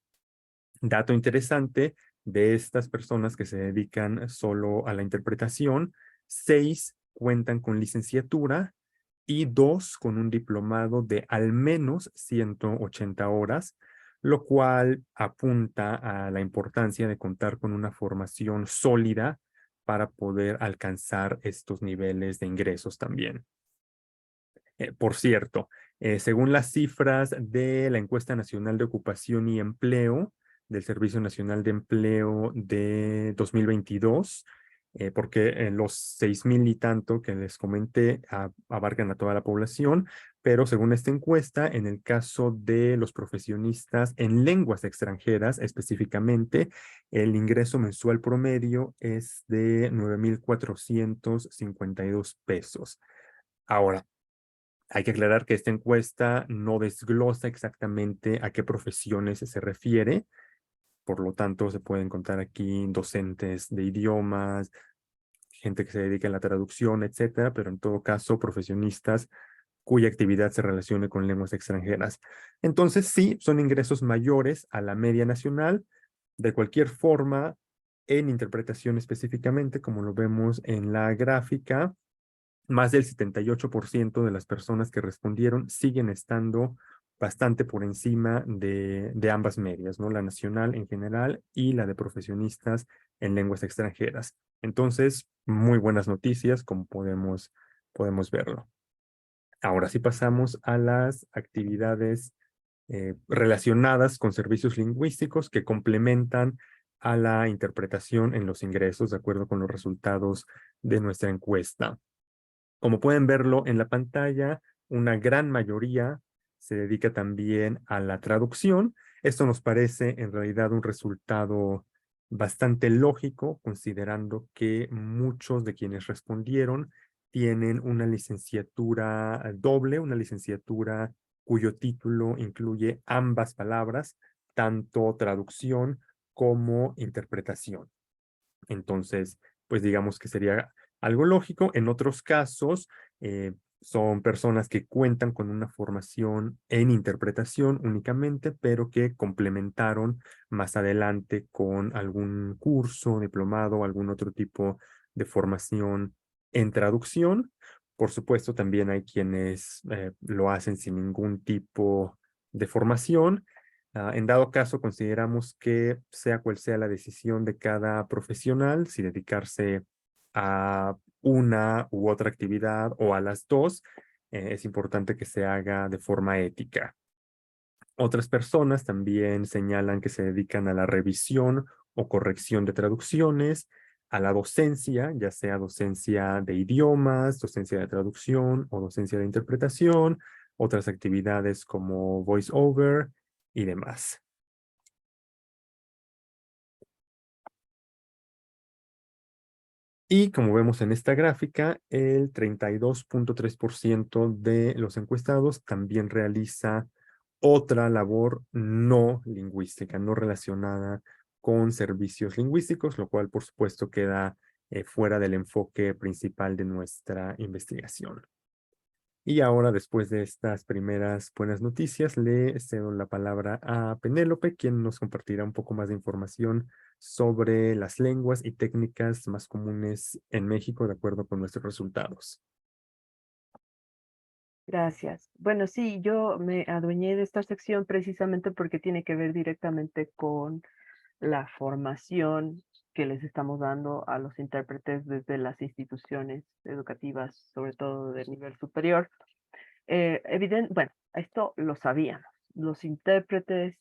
Dato interesante de estas personas que se dedican solo a la interpretación, 6 cuentan con licenciatura y 2 con un diplomado de al menos 180 horas, lo cual apunta a la importancia de contar con una formación sólida para poder alcanzar estos niveles de ingresos también. Por cierto, según las cifras de la Encuesta Nacional de Ocupación y Empleo del Servicio Nacional de Empleo de 2022, porque los 6,000 y tanto que les comenté abarcan a toda la población, pero según esta encuesta, en el caso de los profesionistas en lenguas extranjeras específicamente, el ingreso mensual promedio es de 9,452 pesos. Ahora, hay que aclarar que esta encuesta no desglosa exactamente a qué profesiones se refiere. Por lo tanto, se pueden contar aquí docentes de idiomas, gente que se dedica a la traducción, etcétera, pero en todo caso, profesionistas cuya actividad se relacione con lenguas extranjeras. Entonces, sí, son ingresos mayores a la media nacional. De cualquier forma, en interpretación específicamente, como lo vemos en la gráfica, más del 78% de las personas que respondieron siguen estando bastante por encima de ambas medias, ¿no? La nacional en general y la de profesionistas en lenguas extranjeras. Entonces, muy buenas noticias, como podemos verlo. Ahora sí pasamos a las actividades relacionadas con servicios lingüísticos que complementan a la interpretación en los ingresos, de acuerdo con los resultados de nuestra encuesta. Como pueden verlo en la pantalla, una gran mayoría se dedica también a la traducción. Esto nos parece en realidad un resultado bastante lógico, considerando que muchos de quienes respondieron tienen una licenciatura doble, una licenciatura cuyo título incluye ambas palabras, tanto traducción como interpretación. Entonces, pues digamos que sería algo lógico. En otros casos, son personas que cuentan con una formación en interpretación únicamente, pero que complementaron más adelante con algún curso, diplomado, algún otro tipo de formación en traducción. Por supuesto, también hay quienes lo hacen sin ningún tipo de formación. En dado caso, consideramos que sea cual sea la decisión de cada profesional, si dedicarse a una u otra actividad o a las dos, es importante que se haga de forma ética. Otras personas también señalan que se dedican a la revisión o corrección de traducciones, a la docencia, ya sea docencia de idiomas, docencia de traducción o docencia de interpretación, otras actividades como voice over y demás. Y como vemos en esta gráfica, el 32.3% de los encuestados también realiza otra labor no lingüística, no relacionada con servicios lingüísticos, lo cual por supuesto queda fuera del enfoque principal de nuestra investigación. Y ahora, después de estas primeras buenas noticias, le cedo la palabra a Penélope, quien nos compartirá un poco más de información sobre las lenguas y técnicas más comunes en México de acuerdo con nuestros resultados. Gracias. Bueno, sí, yo me adueñé de esta sección precisamente porque tiene que ver directamente con la formación que les estamos dando a los intérpretes desde las instituciones educativas, sobre todo de nivel superior. Bueno, esto lo sabíamos. Los intérpretes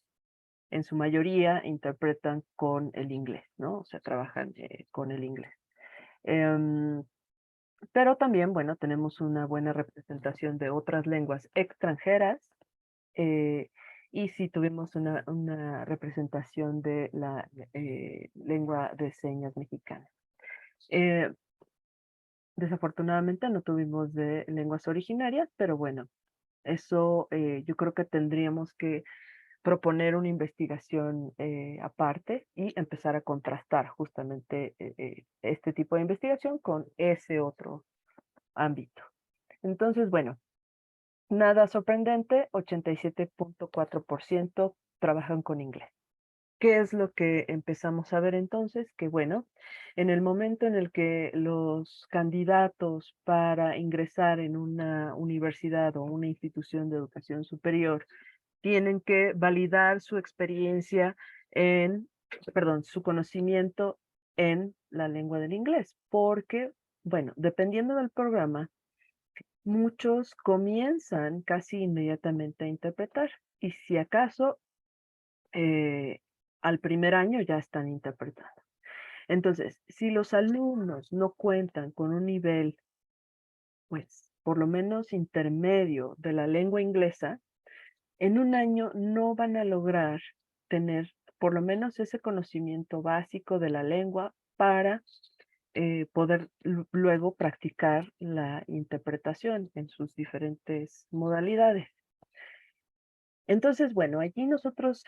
en su mayoría interpretan con el inglés, ¿no? O sea, trabajan con el inglés. Pero también, bueno, tenemos una buena representación de otras lenguas extranjeras y sí tuvimos una representación de la lengua de señas mexicana. Desafortunadamente no tuvimos de lenguas originarias, pero bueno, eso yo creo que tendríamos que proponer una investigación aparte y empezar a contrastar justamente este tipo de investigación con ese otro ámbito. Entonces, bueno, nada sorprendente, 87.4% trabajan con inglés. ¿Qué es lo que empezamos a ver entonces? Que bueno, en el momento en el que los candidatos para ingresar en una universidad o una institución de educación superior tienen que validar su experiencia su conocimiento en la lengua del inglés, porque, bueno, dependiendo del programa, muchos comienzan casi inmediatamente a interpretar y si acaso al primer año ya están interpretando. Entonces, si los alumnos no cuentan con un nivel, pues, por lo menos intermedio de la lengua inglesa, en un año no van a lograr tener por lo menos ese conocimiento básico de la lengua para poder luego practicar la interpretación en sus diferentes modalidades. Entonces, bueno, allí nosotros,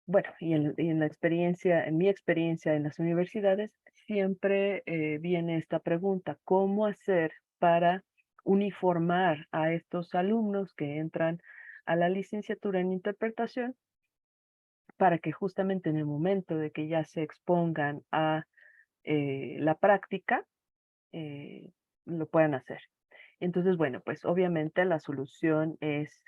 bueno, y en la experiencia, en mi experiencia en las universidades, siempre viene esta pregunta, ¿cómo hacer para uniformar a estos alumnos que entran a la licenciatura en interpretación para que justamente en el momento de que ya se expongan a la práctica, lo puedan hacer? Entonces, bueno, pues obviamente la solución es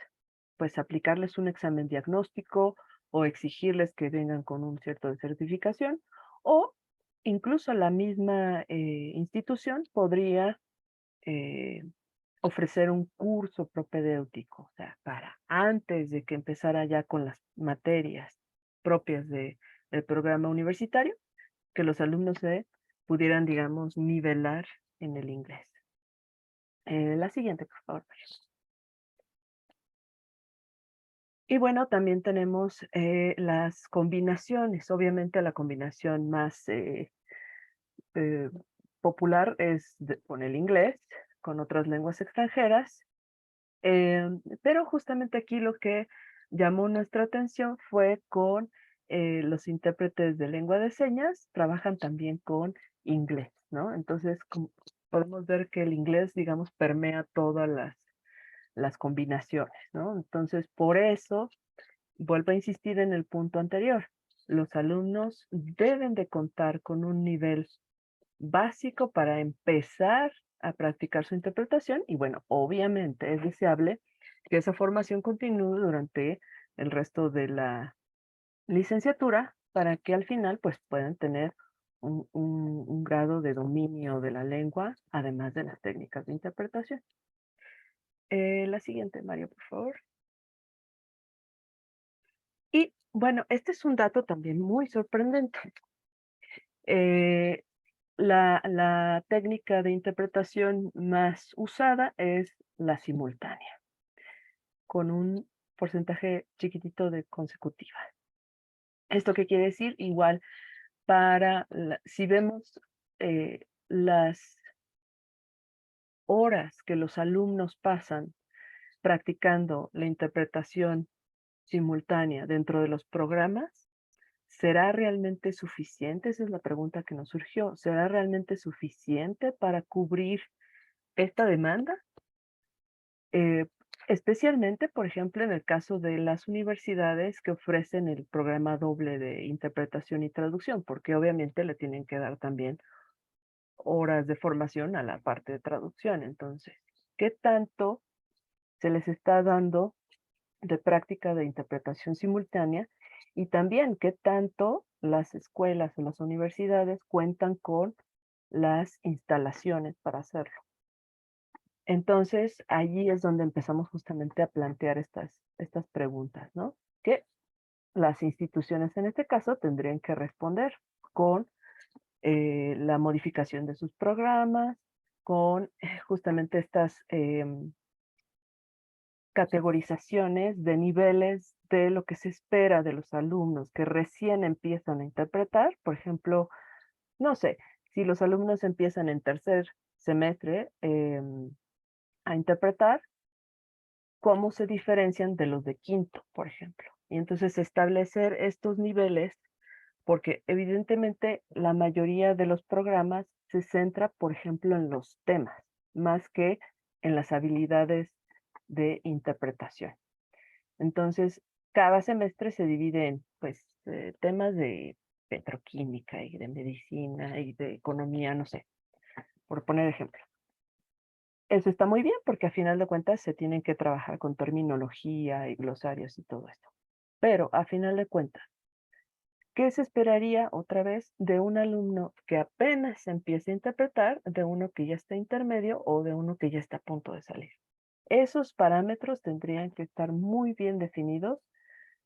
pues aplicarles un examen diagnóstico o exigirles que vengan con un cierto de certificación o incluso la misma institución podría ofrecer un curso propedéutico, o sea, para antes de que empezara ya con las materias propias del programa universitario, que los alumnos se pudieran, digamos, nivelar en el inglés. La siguiente, por favor. Y bueno, también tenemos las combinaciones. Obviamente la combinación más popular es con el inglés, con otras lenguas extranjeras. Pero justamente aquí lo que llamó nuestra atención fue con los intérpretes de lengua de señas, trabajan también con inglés, ¿no? Entonces, podemos ver que el inglés, digamos, permea todas las combinaciones, ¿no? Entonces, por eso, vuelvo a insistir en el punto anterior, los alumnos deben de contar con un nivel básico para empezar a practicar su interpretación y bueno, obviamente es deseable que esa formación continúe durante el resto de la licenciatura para que al final pues puedan tener un grado de dominio de la lengua, además de las técnicas de interpretación. La siguiente, Mario, por favor. Y bueno, este es un dato también muy sorprendente. La técnica de interpretación más usada es la simultánea, con un porcentaje chiquitito de consecutiva. ¿Esto qué quiere decir? Igual, si vemos las horas que los alumnos pasan practicando la interpretación simultánea dentro de los programas, ¿será realmente suficiente? Esa es la pregunta que nos surgió. ¿Será realmente suficiente para cubrir esta demanda? Especialmente, por ejemplo, en el caso de las universidades que ofrecen el programa doble de interpretación y traducción, porque obviamente le tienen que dar también horas de formación a la parte de traducción. Entonces, ¿qué tanto se les está dando de práctica de interpretación simultánea? Y también, ¿qué tanto las escuelas o las universidades cuentan con las instalaciones para hacerlo? Entonces, allí es donde empezamos justamente a plantear estas preguntas, ¿no? Que las instituciones en este caso tendrían que responder con la modificación de sus programas, con justamente estas categorizaciones de niveles de lo que se espera de los alumnos que recién empiezan a interpretar. Por ejemplo, no sé, si los alumnos empiezan en tercer semestre a interpretar, ¿cómo se diferencian de los de quinto, por ejemplo? Y entonces establecer estos niveles, porque evidentemente la mayoría de los programas se centra, por ejemplo, en los temas, más que en las habilidades de interpretación. Entonces, cada semestre se divide en, pues, temas de petroquímica y de medicina y de economía, no sé, por poner ejemplo. Eso está muy bien porque a final de cuentas se tienen que trabajar con terminología y glosarios y todo esto. Pero a final de cuentas, ¿qué se esperaría otra vez de un alumno que apenas empieza a interpretar, de uno que ya está intermedio o de uno que ya está a punto de salir? Esos parámetros tendrían que estar muy bien definidos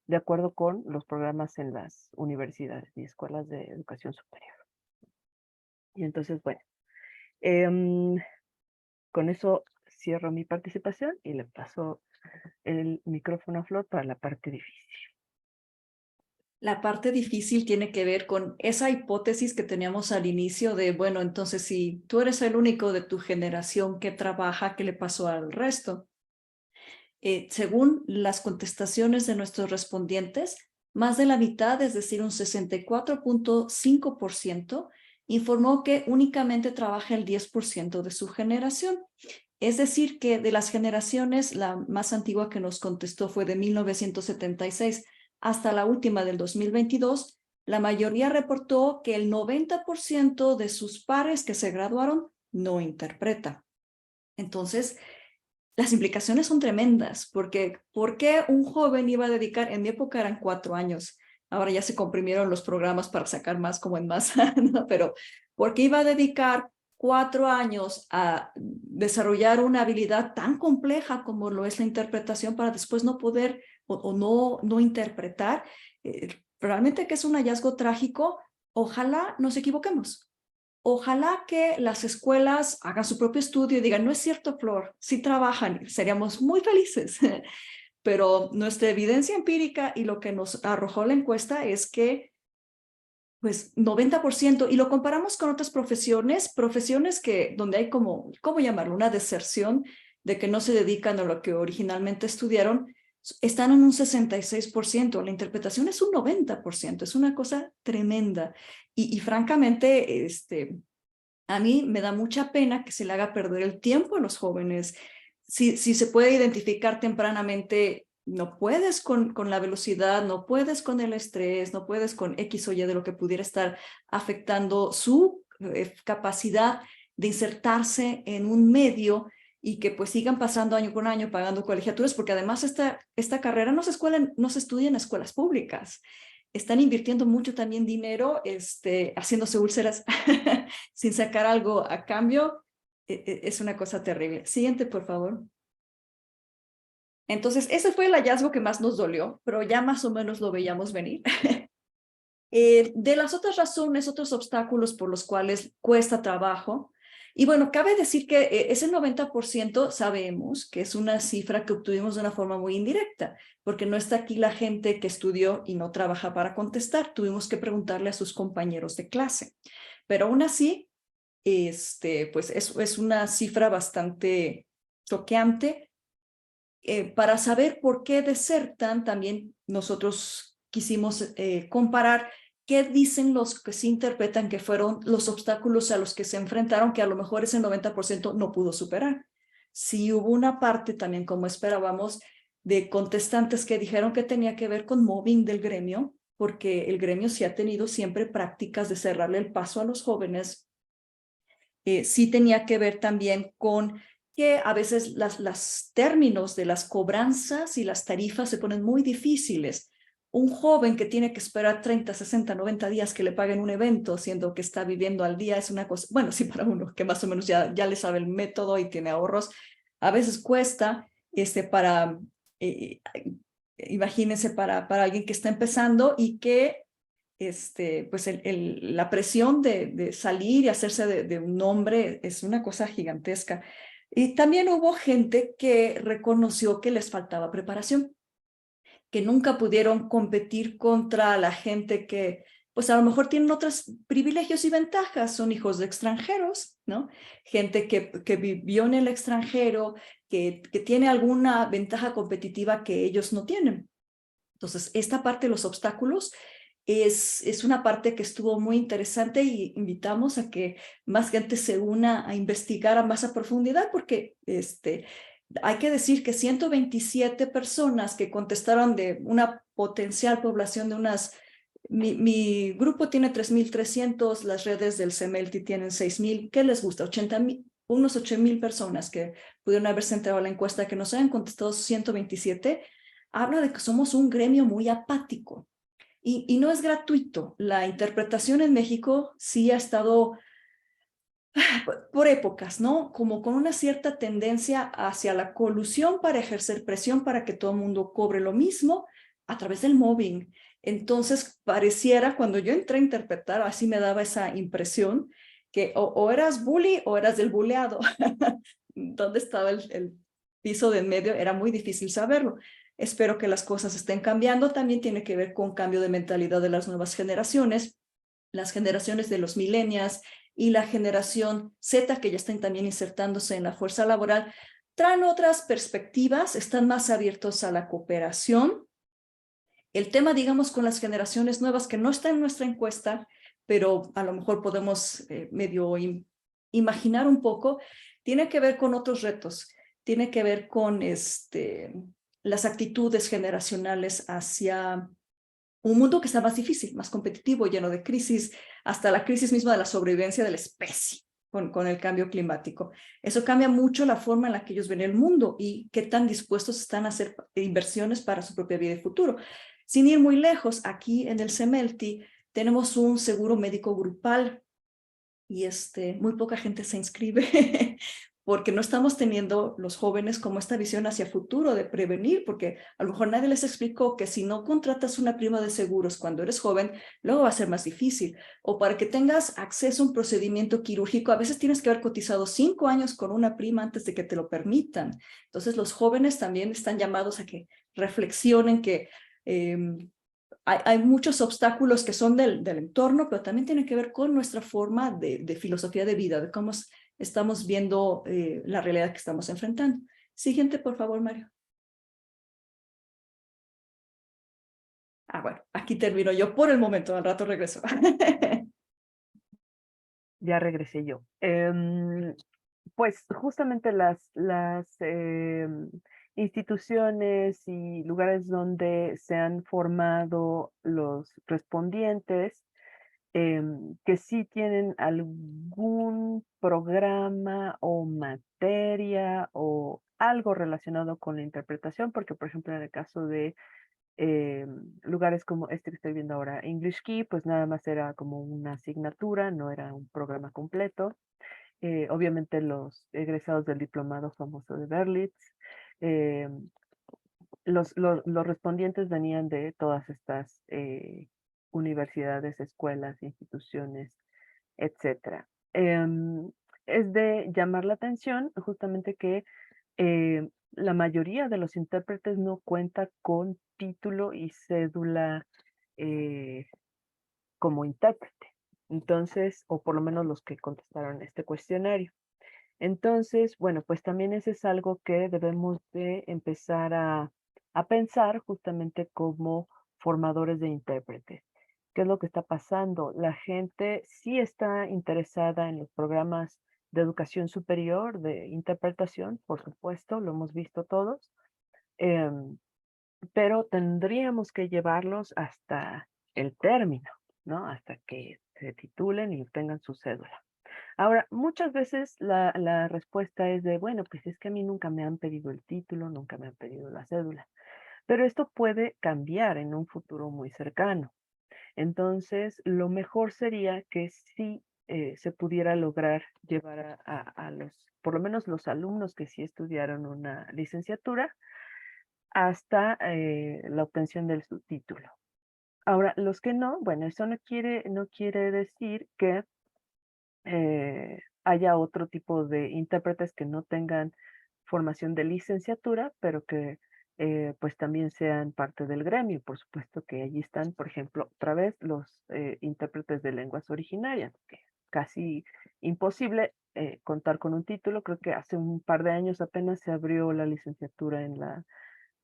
de acuerdo con los programas en las universidades y escuelas de educación superior. Y entonces, bueno, con eso cierro mi participación y le paso el micrófono a Flor para la parte difícil. La parte difícil tiene que ver con esa hipótesis que teníamos al inicio de, bueno, entonces si tú eres el único de tu generación que trabaja, ¿qué le pasó al resto? Según las contestaciones de nuestros respondientes, más de la mitad, es decir, un 64.5%, informó que únicamente trabaja el 10% de su generación. Es decir, que de las generaciones, la más antigua que nos contestó fue de 1976 hasta la última del 2022, la mayoría reportó que el 90% de sus pares que se graduaron no interpreta. Entonces, las implicaciones son tremendas, porque ¿por qué un joven iba a dedicar? En mi época eran 4 años, ahora ya se comprimieron los programas para sacar más como en masa, ¿no? Pero ¿por qué iba a dedicar 4 años a desarrollar una habilidad tan compleja como lo es la interpretación para después no poder o no interpretar? Realmente que es un hallazgo trágico. Ojalá nos equivoquemos. Ojalá que las escuelas hagan su propio estudio y digan, no es cierto, Flor, sí trabajan, seríamos muy felices. Pero nuestra evidencia empírica y lo que nos arrojó la encuesta es que pues 90%, y lo comparamos con otras profesiones que donde hay como, ¿cómo llamarlo? Una deserción de que no se dedican a lo que originalmente estudiaron, están en un 66%, la interpretación es un 90%, es una cosa tremenda. Y francamente, a mí me da mucha pena que se le haga perder el tiempo a los jóvenes. Si se puede identificar tempranamente, no puedes con la velocidad, no puedes con el estrés, no puedes con X o Y de lo que pudiera estar afectando su capacidad de insertarse en un medio y que pues sigan pasando año con año pagando colegiaturas, porque además esta carrera no se estudia en escuelas públicas. Están invirtiendo mucho también dinero haciéndose úlceras sin sacar algo a cambio. Es una cosa terrible. Siguiente, por favor. Entonces, ese fue el hallazgo que más nos dolió, pero ya más o menos lo veíamos venir. De las otras razones, otros obstáculos por los cuales cuesta trabajo, y bueno, cabe decir que ese 90% sabemos que es una cifra que obtuvimos de una forma muy indirecta, porque no está aquí la gente que estudió y no trabaja para contestar. Tuvimos que preguntarle a sus compañeros de clase. Pero aún así, pues es una cifra bastante choqueante. Para saber por qué desertan, también nosotros quisimos comparar qué dicen los que se interpretan que fueron los obstáculos a los que se enfrentaron, que a lo mejor ese 90% no pudo superar. Sí hubo una parte también, como esperábamos, de contestantes que dijeron que tenía que ver con mobbing del gremio, porque el gremio sí ha tenido siempre prácticas de cerrarle el paso a los jóvenes. Sí tenía que ver también con que a veces los términos de las cobranzas y las tarifas se ponen muy difíciles. Un joven que tiene que esperar 30, 60, 90 días que le paguen un evento, siendo que está viviendo al día, es una cosa, bueno, sí, para uno que más o menos ya le sabe el método y tiene ahorros, a veces cuesta para, imagínense, para alguien que está empezando y que pues la presión de salir y hacerse de un nombre es una cosa gigantesca. Y también hubo gente que reconoció que les faltaba preparación, que nunca pudieron competir contra la gente que, pues a lo mejor tienen otros privilegios y ventajas, son hijos de extranjeros, ¿no? Gente que vivió en el extranjero, que tiene alguna ventaja competitiva que ellos no tienen. Entonces, esta parte de los obstáculos es una parte que estuvo muy interesante y invitamos a que más gente se una a investigar a más a profundidad, porque hay que decir que 127 personas que contestaron de una potencial población de unas... Mi grupo tiene 3,300, las redes del CEMELTI tienen 6,000. ¿Qué les gusta? 80,000, unos 8,000 personas que pudieron haberse entrado a la encuesta, que nos hayan contestado 127, habla de que somos un gremio muy apático. Y no es gratuito. La interpretación en México sí ha estado por épocas, ¿no? Como con una cierta tendencia hacia la colusión para ejercer presión para que todo el mundo cobre lo mismo a través del mobbing. Entonces, pareciera, cuando yo entré a interpretar, así me daba esa impresión, que o eras bully o eras del buleado. ¿Dónde estaba el piso de en medio? Era muy difícil saberlo. Espero que las cosas estén cambiando. También tiene que ver con cambio de mentalidad de las nuevas generaciones, las generaciones de los millennials y la generación Z, que ya están también insertándose en la fuerza laboral, traen otras perspectivas, están más abiertos a la cooperación. El tema, digamos, con las generaciones nuevas, que no está en nuestra encuesta, pero a lo mejor podemos medio imaginar un poco, tiene que ver con otros retos, tiene que ver con las actitudes generacionales hacia un mundo que está más difícil, más competitivo, lleno de crisis, hasta la crisis misma de la sobrevivencia de la especie con el cambio climático. Eso cambia mucho la forma en la que ellos ven el mundo y qué tan dispuestos están a hacer inversiones para su propia vida y futuro. Sin ir muy lejos, aquí en el CEMELTI tenemos un seguro médico grupal y muy poca gente se inscribe porque no estamos teniendo los jóvenes como esta visión hacia futuro de prevenir, porque a lo mejor nadie les explicó que si no contratas una prima de seguros cuando eres joven, luego va a ser más difícil. O para que tengas acceso a un procedimiento quirúrgico, a veces tienes que haber cotizado 5 años con una prima antes de que te lo permitan. Entonces los jóvenes también están llamados a que reflexionen que hay muchos obstáculos que son del entorno, pero también tienen que ver con nuestra forma de filosofía de vida, de cómo estamos viendo la realidad que estamos enfrentando. Siguiente, por favor, Mario. Bueno, aquí termino yo por el momento, al rato regreso. Ya regresé yo. Pues justamente las instituciones y lugares donde se han formado los respondientes que sí tienen algún programa o materia o algo relacionado con la interpretación, porque por ejemplo en el caso de lugares como este que estoy viendo ahora, English Key, pues nada más era como una asignatura, no era un programa completo. Obviamente los egresados del diplomado famoso de Berlitz, eh, los respondientes venían de todas estas universidades, escuelas, instituciones, etcétera. Es de llamar la atención justamente que la mayoría de los intérpretes no cuenta con título y cédula eh, como intérprete. Entonces, o por lo menos los que contestaron este cuestionario. Entonces, bueno, pues también ese es algo que debemos de empezar a pensar justamente como formadores de intérpretes. ¿Qué es lo que está pasando? La gente sí está interesada en los programas de educación superior, de interpretación, por supuesto, lo hemos visto todos, em, pero tendríamos que llevarlos hasta el término, ¿no? Hasta que se titulen y obtengan su cédula. Ahora, muchas veces la respuesta es de, bueno, pues es que a mí nunca me han pedido el título, nunca me han pedido la cédula, pero esto puede cambiar en un futuro muy cercano. Entonces, lo mejor sería que sí se pudiera lograr llevar a los, por lo menos los alumnos que sí estudiaron una licenciatura, hasta la obtención del subtítulo. Ahora, los que no, bueno, eso no quiere decir que haya otro tipo de intérpretes que no tengan formación de licenciatura, pero que pues también sean parte del gremio. Por supuesto que allí están, por ejemplo, otra vez los intérpretes de lenguas originarias, que casi imposible contar con un título. Creo que hace un par de años apenas se abrió la licenciatura en la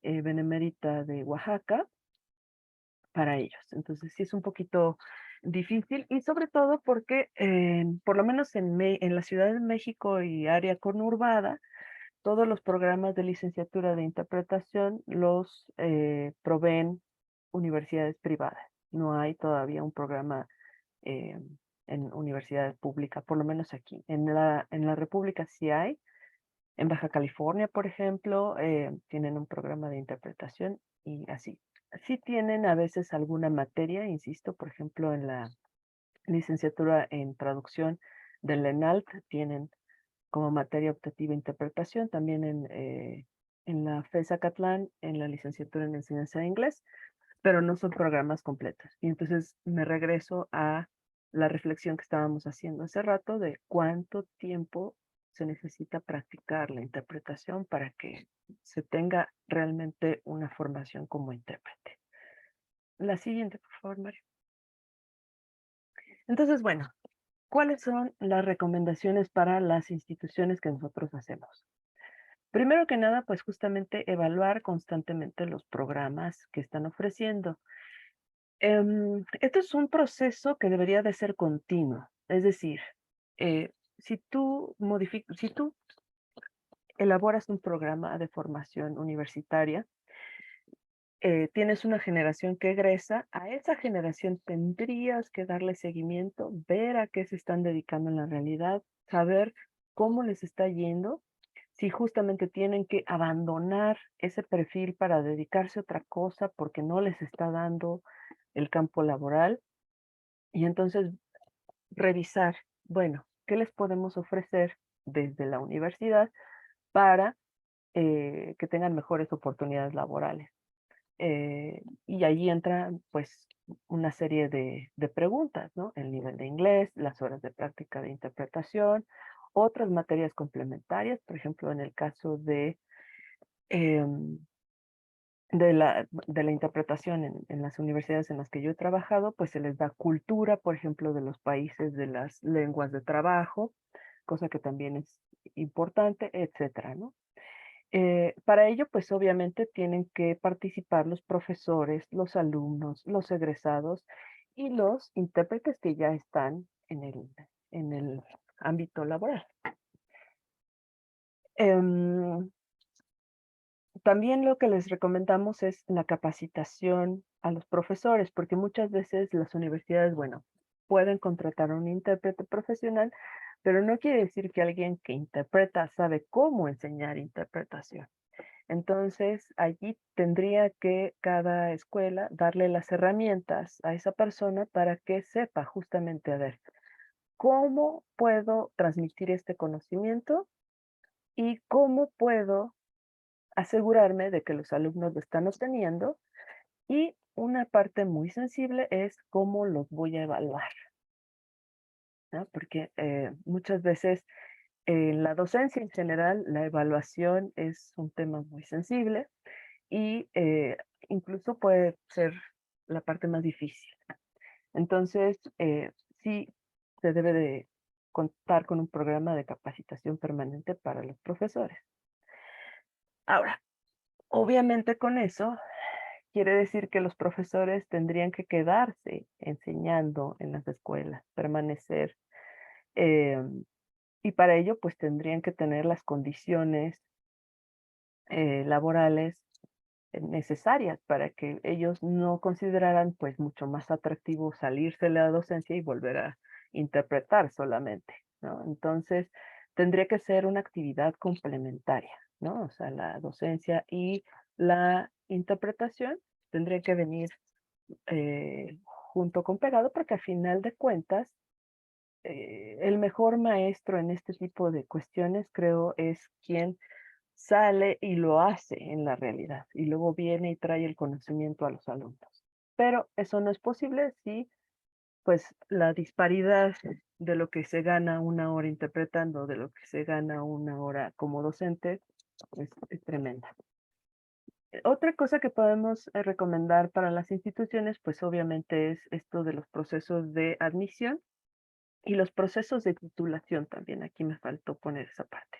Benemérita de Oaxaca para ellos. Entonces sí es un poquito difícil y sobre todo porque por lo menos en la Ciudad de México y área conurbada, todos los programas de licenciatura de interpretación los proveen universidades privadas. No hay todavía un programa eh, en universidades públicas, por lo menos aquí. En la República sí hay. En Baja California, por ejemplo, tienen un programa de interpretación y así. Sí tienen a veces alguna materia, insisto, por ejemplo, en la licenciatura en traducción del ENALT tienen como materia optativa interpretación, también en la FES Acatlán, en la licenciatura en enseñanza de inglés, pero no son programas completos. Y entonces me regreso a la reflexión que estábamos haciendo hace rato de cuánto tiempo se necesita practicar la interpretación para que se tenga realmente una formación como intérprete. La siguiente, por favor, Mario. Entonces, bueno, ¿cuáles son las recomendaciones para las instituciones que nosotros hacemos? Primero que nada, pues justamente evaluar constantemente los programas que están ofreciendo. Esto es un proceso que debería de ser continuo. Es decir, si tú elaboras un programa de formación universitaria, tienes una generación que egresa, a esa generación tendrías que darle seguimiento, ver a qué se están dedicando en la realidad, saber cómo les está yendo, si justamente tienen que abandonar ese perfil para dedicarse a otra cosa porque no les está dando el campo laboral. Y entonces revisar, bueno, ¿qué les podemos ofrecer desde la universidad para que tengan mejores oportunidades laborales? Y allí entra pues una serie de preguntas, ¿no? El nivel de inglés, las horas de práctica de interpretación, otras materias complementarias, por ejemplo, en el caso em, de la interpretación en las universidades en las que yo he trabajado, pues se les da cultura, por ejemplo, de los países de las lenguas de trabajo, cosa que también es importante, etcétera, ¿no? Para ello, pues obviamente tienen que participar los profesores, los alumnos, los egresados y los intérpretes que ya están en el ámbito laboral. Em, También lo que les recomendamos es la capacitación a los profesores, porque muchas veces las universidades, bueno, pueden contratar a un intérprete profesional, pero no quiere decir que alguien que interpreta sabe cómo enseñar interpretación. Entonces, allí tendría que cada escuela darle las herramientas a esa persona para que sepa justamente, a ver, ¿cómo puedo transmitir este conocimiento y cómo puedo asegurarme de que los alumnos lo están obteniendo? Y una parte muy sensible es cómo los voy a evaluar, ¿no? Porque muchas veces en la docencia en general, la evaluación es un tema muy sensible y incluso puede ser la parte más difícil. Entonces, sí se debe de contar con un programa de capacitación permanente para los profesores. Ahora, obviamente con eso quiere decir que los profesores tendrían que quedarse enseñando en las escuelas, permanecer, y para ello pues tendrían que tener las condiciones laborales necesarias para que ellos no consideraran pues mucho más atractivo salirse de la docencia y volver a interpretar solamente, ¿no? Entonces, tendría que ser una actividad complementaria, ¿no? O sea, la docencia y la interpretación tendría que venir junto con pegado, porque al final de cuentas, el mejor maestro en este tipo de cuestiones, creo, es quien sale y lo hace en la realidad y luego viene y trae el conocimiento a los alumnos. Pero eso no es posible si, pues, la disparidad de lo que se gana una hora interpretando, de lo que se gana una hora como docente, es tremenda. Otra cosa que podemos recomendar para las instituciones, pues obviamente es esto de los procesos de admisión y los procesos de titulación también. Aquí me faltó poner esa parte.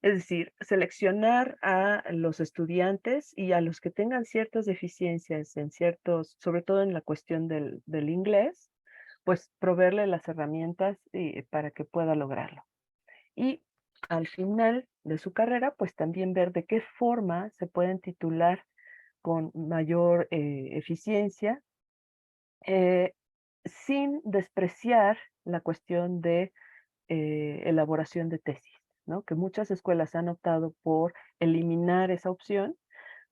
Es decir, seleccionar a los estudiantes y a los que tengan ciertas deficiencias en ciertos, sobre todo en la cuestión del inglés, pues proveerle las herramientas para que pueda lograrlo. Y al final de su carrera, pues también ver de qué forma se pueden titular con mayor eficiencia, sin despreciar la cuestión de elaboración de tesis, ¿no? Que muchas escuelas han optado por eliminar esa opción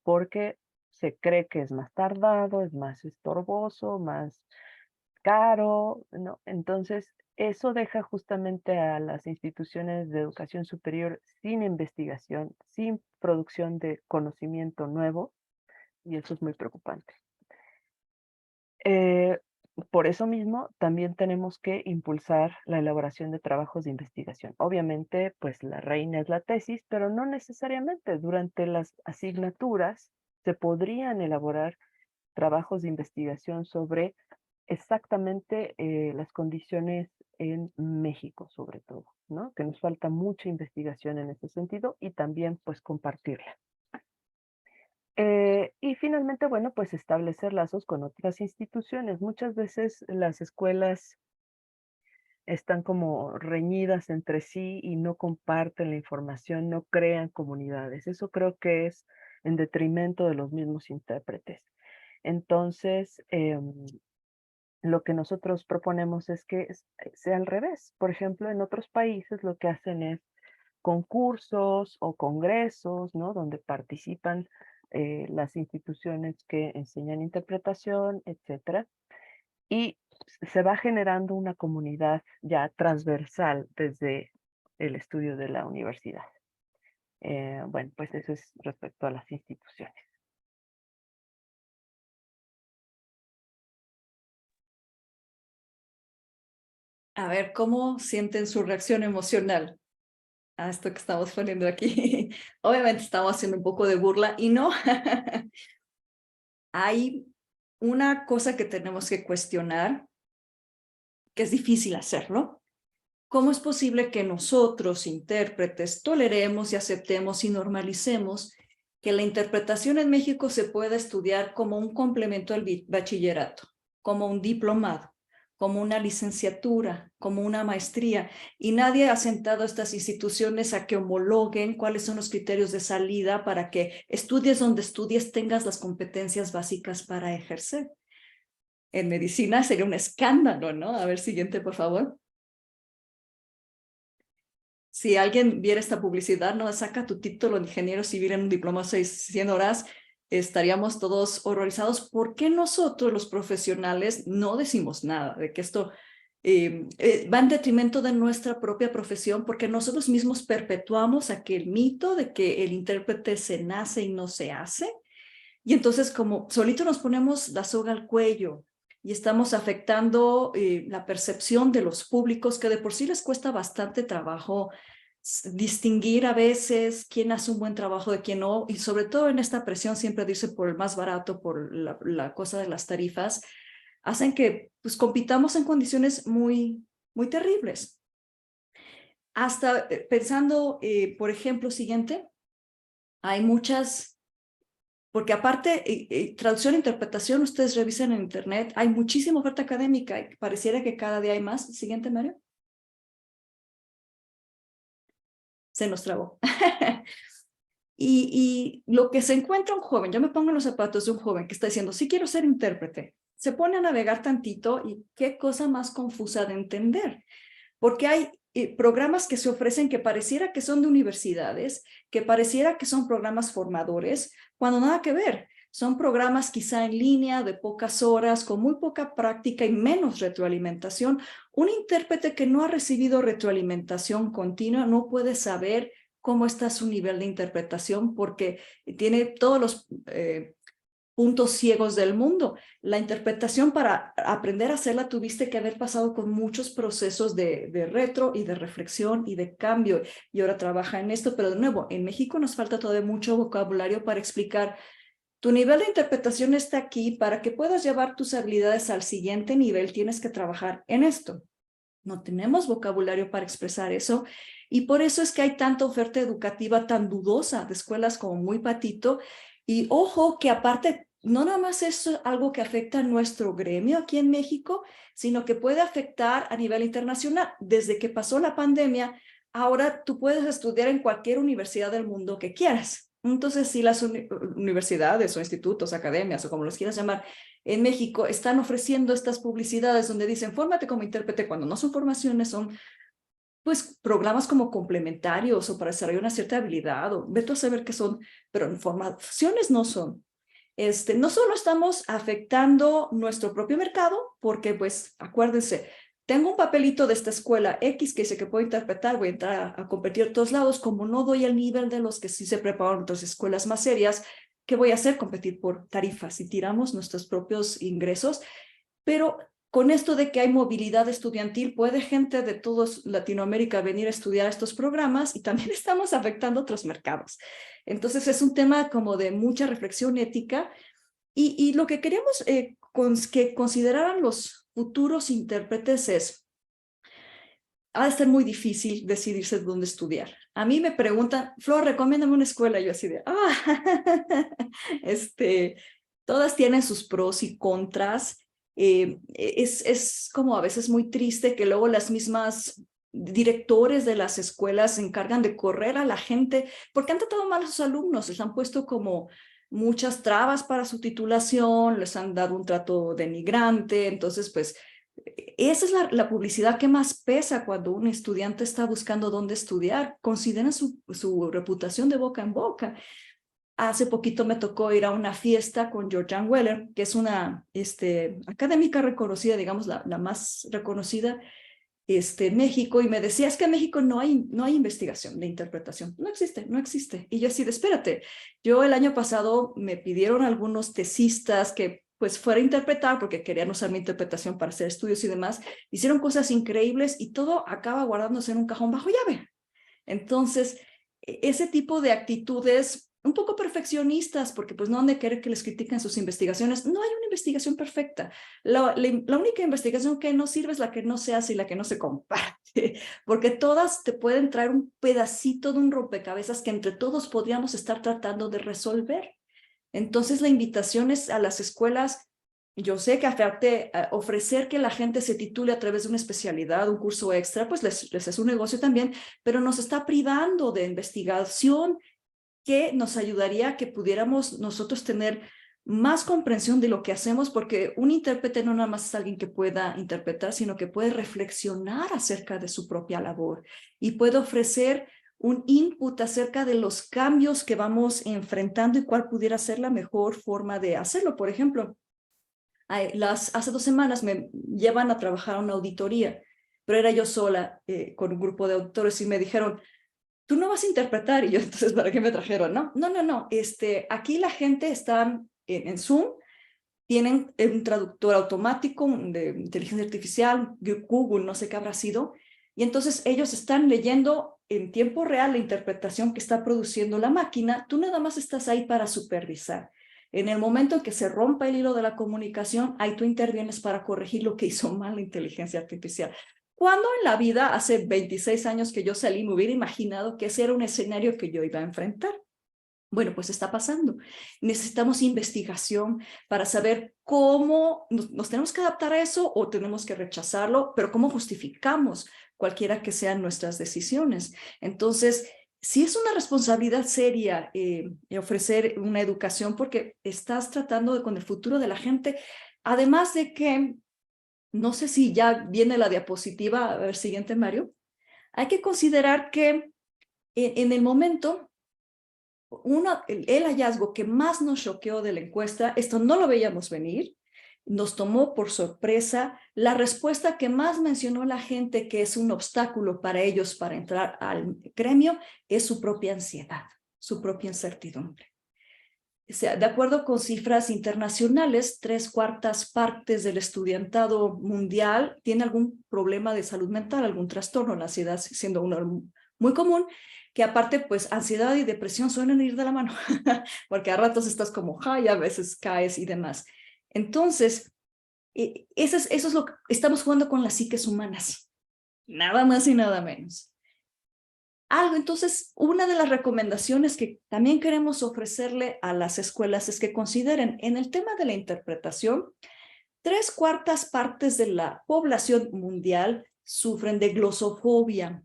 porque se cree que es más tardado, es más estorboso, más caro, ¿no? Entonces, eso deja justamente a las instituciones de educación superior sin investigación, sin producción de conocimiento nuevo, y eso es muy preocupante. Por eso mismo, también tenemos que impulsar la elaboración de trabajos de investigación. Obviamente, pues la reina es la tesis, pero no necesariamente. Durante las asignaturas se podrían elaborar trabajos de investigación sobre exactamente las condiciones en México, sobre todo, ¿no? Que nos falta mucha investigación en ese sentido y también, pues, compartirla. Y finalmente, bueno, pues establecer lazos con otras instituciones. Muchas veces las escuelas están como reñidas entre sí y no comparten la información, no crean comunidades. Eso creo que es en detrimento de los mismos intérpretes. Entonces, lo que nosotros proponemos es que sea al revés. Por ejemplo, en otros países lo que hacen es concursos o congresos, ¿no? Donde participan las instituciones que enseñan interpretación, etcétera, y se va generando una comunidad ya transversal desde el estudio de la universidad. Bueno, pues eso es respecto a las instituciones. A ver, ¿cómo sienten su reacción emocional a esto que estamos poniendo aquí? Obviamente estamos haciendo un poco de burla y no. Hay una cosa que tenemos que cuestionar, que es difícil hacerlo. ¿Cómo es posible que nosotros, intérpretes, toleremos y aceptemos y normalicemos que la interpretación en México se pueda estudiar como un complemento al bachillerato, como un diplomado, como una licenciatura, como una maestría, y nadie ha sentado a estas instituciones a que homologuen cuáles son los criterios de salida para que estudies donde estudies tengas las competencias básicas para ejercer? En medicina sería un escándalo, ¿no? A ver, siguiente, por favor. Si alguien viera esta publicidad, no saca tu título de ingeniero civil en un diploma de 100 horas, estaríamos todos horrorizados. ¿Por qué nosotros, los profesionales, no decimos nada de que esto va en detrimento de nuestra propia profesión? Porque nosotros mismos perpetuamos aquel mito de que el intérprete se nace y no se hace. Y entonces, como solito nos ponemos la soga al cuello y estamos afectando la percepción de los públicos, que de por sí les cuesta bastante trabajo distinguir a veces quién hace un buen trabajo de quién no, y sobre todo en esta presión siempre dice por el más barato, por la cosa de las tarifas, hacen que pues compitamos en condiciones muy, muy terribles. Hasta pensando, por ejemplo, siguiente, hay muchas, porque aparte, traducción e interpretación, ustedes revisen en internet, hay muchísima oferta académica y pareciera que cada día hay más. Siguiente, Mario. Se nos trabó. Y lo que se encuentra un joven, yo me pongo en los zapatos de un joven que está diciendo, sí quiero ser intérprete, se pone a navegar tantito y qué cosa más confusa de entender, porque hay programas que se ofrecen que pareciera que son de universidades, que pareciera que son programas formadores, cuando nada que ver. Son programas quizá en línea, de pocas horas, con muy poca práctica y menos retroalimentación. Un intérprete que no ha recibido retroalimentación continua no puede saber cómo está su nivel de interpretación porque tiene todos los puntos ciegos del mundo. La interpretación, para aprender a hacerla, tuviste que haber pasado con muchos procesos de retro y de reflexión y de cambio, y ahora trabaja en esto, pero de nuevo, en México nos falta todavía mucho vocabulario para explicar. Tu nivel de interpretación está aquí. Para que puedas llevar tus habilidades al siguiente nivel, tienes que trabajar en esto. No tenemos vocabulario para expresar eso, y por eso es que hay tanta oferta educativa tan dudosa de escuelas como muy patito. Y ojo que aparte, no nada más es algo que afecta a nuestro gremio aquí en México, sino que puede afectar a nivel internacional. Desde que pasó la pandemia, ahora tú puedes estudiar en cualquier universidad del mundo que quieras. Entonces, si las universidades o institutos, academias o como los quieras llamar, en México están ofreciendo estas publicidades donde dicen, fórmate como intérprete, cuando no son formaciones, son pues programas como complementarios o para desarrollar una cierta habilidad, o vete a saber qué son, pero en formaciones no son. No solo estamos afectando nuestro propio mercado, porque pues acuérdense, tengo un papelito de esta escuela X que dice que puedo interpretar, voy a entrar a competir a todos lados, como no doy el nivel de los que sí se preparan en otras escuelas más serias, ¿qué voy a hacer? Competir por tarifas y tiramos nuestros propios ingresos. Pero con esto de que hay movilidad estudiantil, puede gente de toda Latinoamérica venir a estudiar estos programas y también estamos afectando otros mercados. Entonces es un tema como de mucha reflexión ética, y lo que queremos que consideraran los futuros intérpretes es, ha de ser muy difícil decidirse dónde estudiar. A mí me preguntan, Flor, recomiéndame una escuela. Yo así de, todas tienen sus pros y contras. Es como a veces muy triste que luego las mismas directores de las escuelas se encargan de correr a la gente porque han tratado mal a sus alumnos, les han puesto como muchas trabas para su titulación, les han dado un trato denigrante. Entonces, pues, esa es la publicidad que más pesa cuando un estudiante está buscando dónde estudiar. Consideran su reputación de boca en boca. Hace poquito me tocó ir a una fiesta con Georgianne Weller, que es una académica reconocida, digamos, la más reconocida en México, y me decía, es que en México no hay investigación de interpretación. No existe, no existe. Y yo así de, espérate, yo el año pasado me pidieron algunos tesistas que pues fuera a interpretar porque querían usar mi interpretación para hacer estudios y demás. Hicieron cosas increíbles y todo acaba guardándose en un cajón bajo llave. Entonces, ese tipo de actitudes un poco perfeccionistas, porque pues no han de querer que les critiquen sus investigaciones. No hay una investigación perfecta. La única investigación que no sirve es la que no se hace y la que no se comparte, porque todas te pueden traer un pedacito de un rompecabezas que entre todos podríamos estar tratando de resolver. Entonces la invitación es a las escuelas. Yo sé que aparte ofrecer que la gente se titule a través de una especialidad, un curso extra, pues les es un negocio también, pero nos está privando de investigación que nos ayudaría a que pudiéramos nosotros tener más comprensión de lo que hacemos, porque un intérprete no nada más es alguien que pueda interpretar, sino que puede reflexionar acerca de su propia labor y puede ofrecer un input acerca de los cambios que vamos enfrentando y cuál pudiera ser la mejor forma de hacerlo. Por ejemplo, hace 2 semanas me llevan a trabajar a una auditoría, pero era yo sola con un grupo de auditores y me dijeron, tú no vas a interpretar. Y yo, entonces, ¿para qué me trajeron? No, aquí la gente está en Zoom, tienen un traductor automático de inteligencia artificial, Google, no sé qué habrá sido, y entonces ellos están leyendo en tiempo real la interpretación que está produciendo la máquina. Tú nada más estás ahí para supervisar. En el momento en que se rompa el hilo de la comunicación, ahí tú intervienes para corregir lo que hizo mal la inteligencia artificial. ¿Cuándo en la vida, hace 26 años que yo salí, me hubiera imaginado que ese era un escenario que yo iba a enfrentar? Bueno, pues está pasando. Necesitamos investigación para saber cómo nos tenemos que adaptar a eso o tenemos que rechazarlo, pero cómo justificamos cualquiera que sean nuestras decisiones. Entonces, sí es una responsabilidad seria ofrecer una educación porque estás tratando con el futuro de la gente, además de que, no sé si ya viene la diapositiva, a ver, siguiente, Mario. Hay que considerar que en el momento, el hallazgo que más nos choqueó de la encuesta, esto no lo veíamos venir, nos tomó por sorpresa, la respuesta que más mencionó la gente que es un obstáculo para ellos para entrar al gremio es su propia ansiedad, su propia incertidumbre. O sea, de acuerdo con cifras internacionales, 3/4 partes del estudiantado mundial tiene algún problema de salud mental, algún trastorno, la ansiedad siendo uno muy común, que aparte, pues, ansiedad y depresión suelen ir de la mano, porque a ratos estás como high, a veces caes y demás. Entonces, eso es lo que estamos jugando con las psiques humanas, nada más y nada menos. Entonces, una de las recomendaciones que también queremos ofrecerle a las escuelas es que consideren en el tema de la interpretación, 3/4 partes de la población mundial sufren de glosofobia.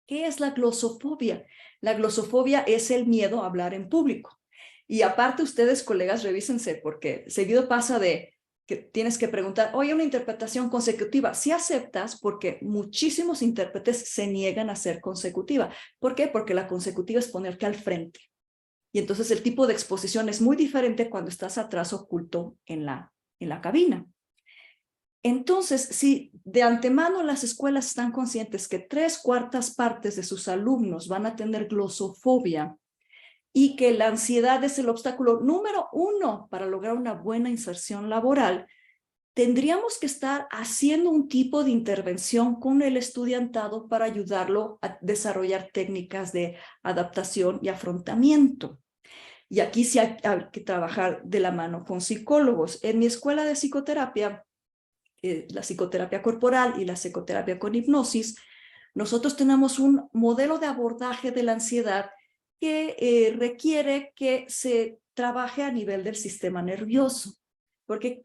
¿Qué es la glosofobia? La glosofobia es el miedo a hablar en público. Y aparte ustedes, colegas, revísense, porque seguido pasa de que tienes que preguntar, oye, una interpretación consecutiva. Si aceptas, porque muchísimos intérpretes se niegan a ser consecutiva. ¿Por qué? Porque la consecutiva es ponerte al frente. Y entonces el tipo de exposición es muy diferente cuando estás atrás oculto en la cabina. Entonces, si de antemano las escuelas están conscientes que 3/4 partes de sus alumnos van a tener glosofobia y que la ansiedad es el obstáculo número 1 para lograr una buena inserción laboral, tendríamos que estar haciendo un tipo de intervención con el estudiantado para ayudarlo a desarrollar técnicas de adaptación y afrontamiento. Y aquí sí hay que trabajar de la mano con psicólogos. En mi escuela de psicoterapia, la psicoterapia corporal y la psicoterapia con hipnosis, nosotros tenemos un modelo de abordaje de la ansiedad que requiere que se trabaje a nivel del sistema nervioso. Porque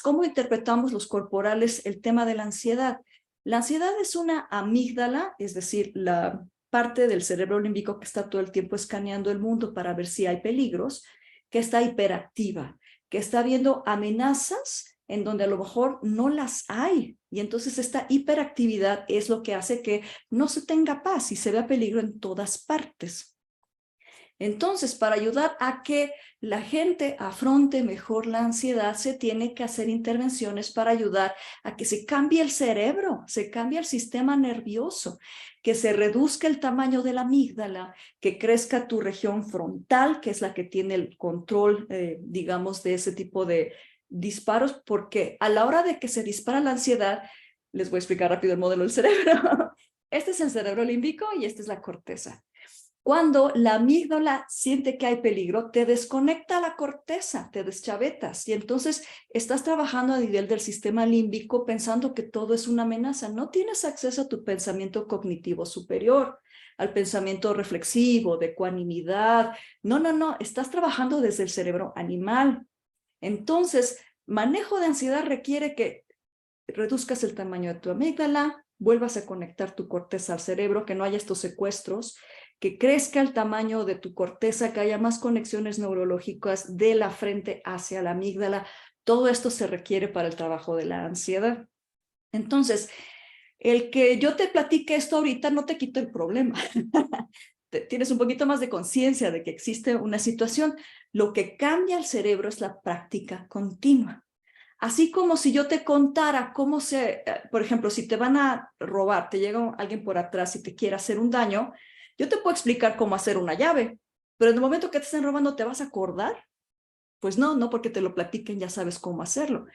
¿cómo interpretamos los corporales el tema de la ansiedad? La ansiedad es una amígdala, es decir, la parte del cerebro límbico que está todo el tiempo escaneando el mundo para ver si hay peligros, que está hiperactiva, que está viendo amenazas en donde a lo mejor no las hay. Y entonces esta hiperactividad es lo que hace que no se tenga paz y se vea peligro en todas partes. Entonces, para ayudar a que la gente afronte mejor la ansiedad, se tiene que hacer intervenciones para ayudar a que se cambie el cerebro, se cambie el sistema nervioso, que se reduzca el tamaño de la amígdala, que crezca tu región frontal, que es la que tiene el control, digamos, de ese tipo de disparos, porque a la hora de que se dispara la ansiedad, les voy a explicar rápido el modelo del cerebro. Este es el cerebro límbico y esta es la corteza. Cuando la amígdala siente que hay peligro, te desconecta la corteza, te deschavetas y entonces estás trabajando a nivel del sistema límbico pensando que todo es una amenaza. No tienes acceso a tu pensamiento cognitivo superior, al pensamiento reflexivo, de ecuanimidad. No, estás trabajando desde el cerebro animal. Entonces, manejo de ansiedad requiere que reduzcas el tamaño de tu amígdala, vuelvas a conectar tu corteza al cerebro, que no haya estos secuestros, que crezca el tamaño de tu corteza, que haya más conexiones neurológicas de la frente hacia la amígdala. Todo esto se requiere para el trabajo de la ansiedad. Entonces, el que yo te platique esto ahorita no te quita el problema. Tienes un poquito más de conciencia de que existe una situación. Lo que cambia el cerebro es la práctica continua. Así como si yo te contara cómo por ejemplo, si te van a robar, te llega alguien por atrás y te quiere hacer un daño, yo te puedo explicar cómo hacer una llave, pero en el momento que te estén robando, ¿te vas a acordar? Pues no porque te lo platiquen, ya sabes cómo hacerlo.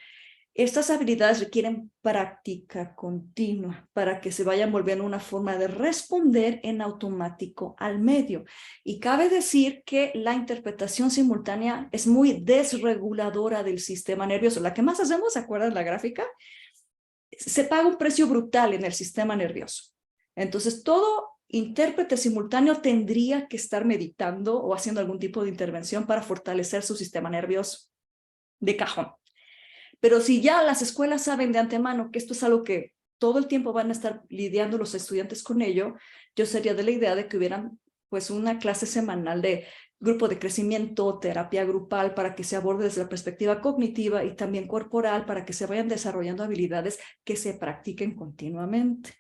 Estas habilidades requieren práctica continua para que se vayan volviendo una forma de responder en automático al medio. Y cabe decir que la interpretación simultánea es muy desreguladora del sistema nervioso. La que más hacemos, ¿se acuerdan la gráfica? Se paga un precio brutal en el sistema nervioso. Entonces, todo intérprete simultáneo tendría que estar meditando o haciendo algún tipo de intervención para fortalecer su sistema nervioso de cajón. Pero si ya las escuelas saben de antemano que esto es algo que todo el tiempo van a estar lidiando los estudiantes con ello, yo sería de la idea de que hubieran pues una clase semanal de grupo de crecimiento, terapia grupal, para que se aborde desde la perspectiva cognitiva y también corporal, para que se vayan desarrollando habilidades que se practiquen continuamente.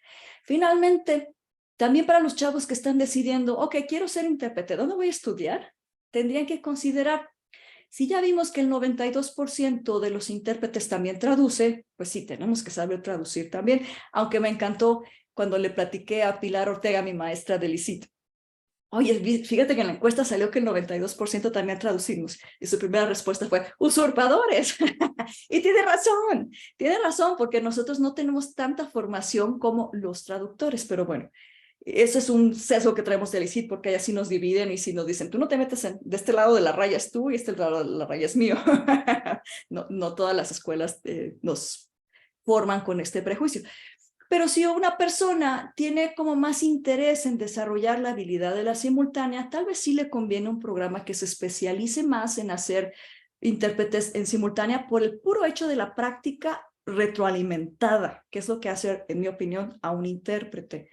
Finalmente, también para los chavos que están decidiendo, ok, quiero ser intérprete, ¿dónde voy a estudiar? Tendrían que considerar, si ya vimos que el 92% de los intérpretes también traduce, pues sí, tenemos que saber traducir también, aunque me encantó cuando le platiqué a Pilar Ortega, mi maestra del ICIT. Oye, fíjate que en la encuesta salió que el 92% también traducimos, y su primera respuesta fue, usurpadores. Y tiene razón, porque nosotros no tenemos tanta formación como los traductores, pero bueno, ese es un sesgo que traemos del ICIT, porque ahí así nos dividen y si nos dicen, tú no te metes de este lado de la raya es tú y este lado de la raya es mío. No todas las escuelas nos forman con este prejuicio. Pero si una persona tiene como más interés en desarrollar la habilidad de la simultánea, tal vez sí le conviene un programa que se especialice más en hacer intérpretes en simultánea por el puro hecho de la práctica retroalimentada, que es lo que hace, en mi opinión, a un intérprete.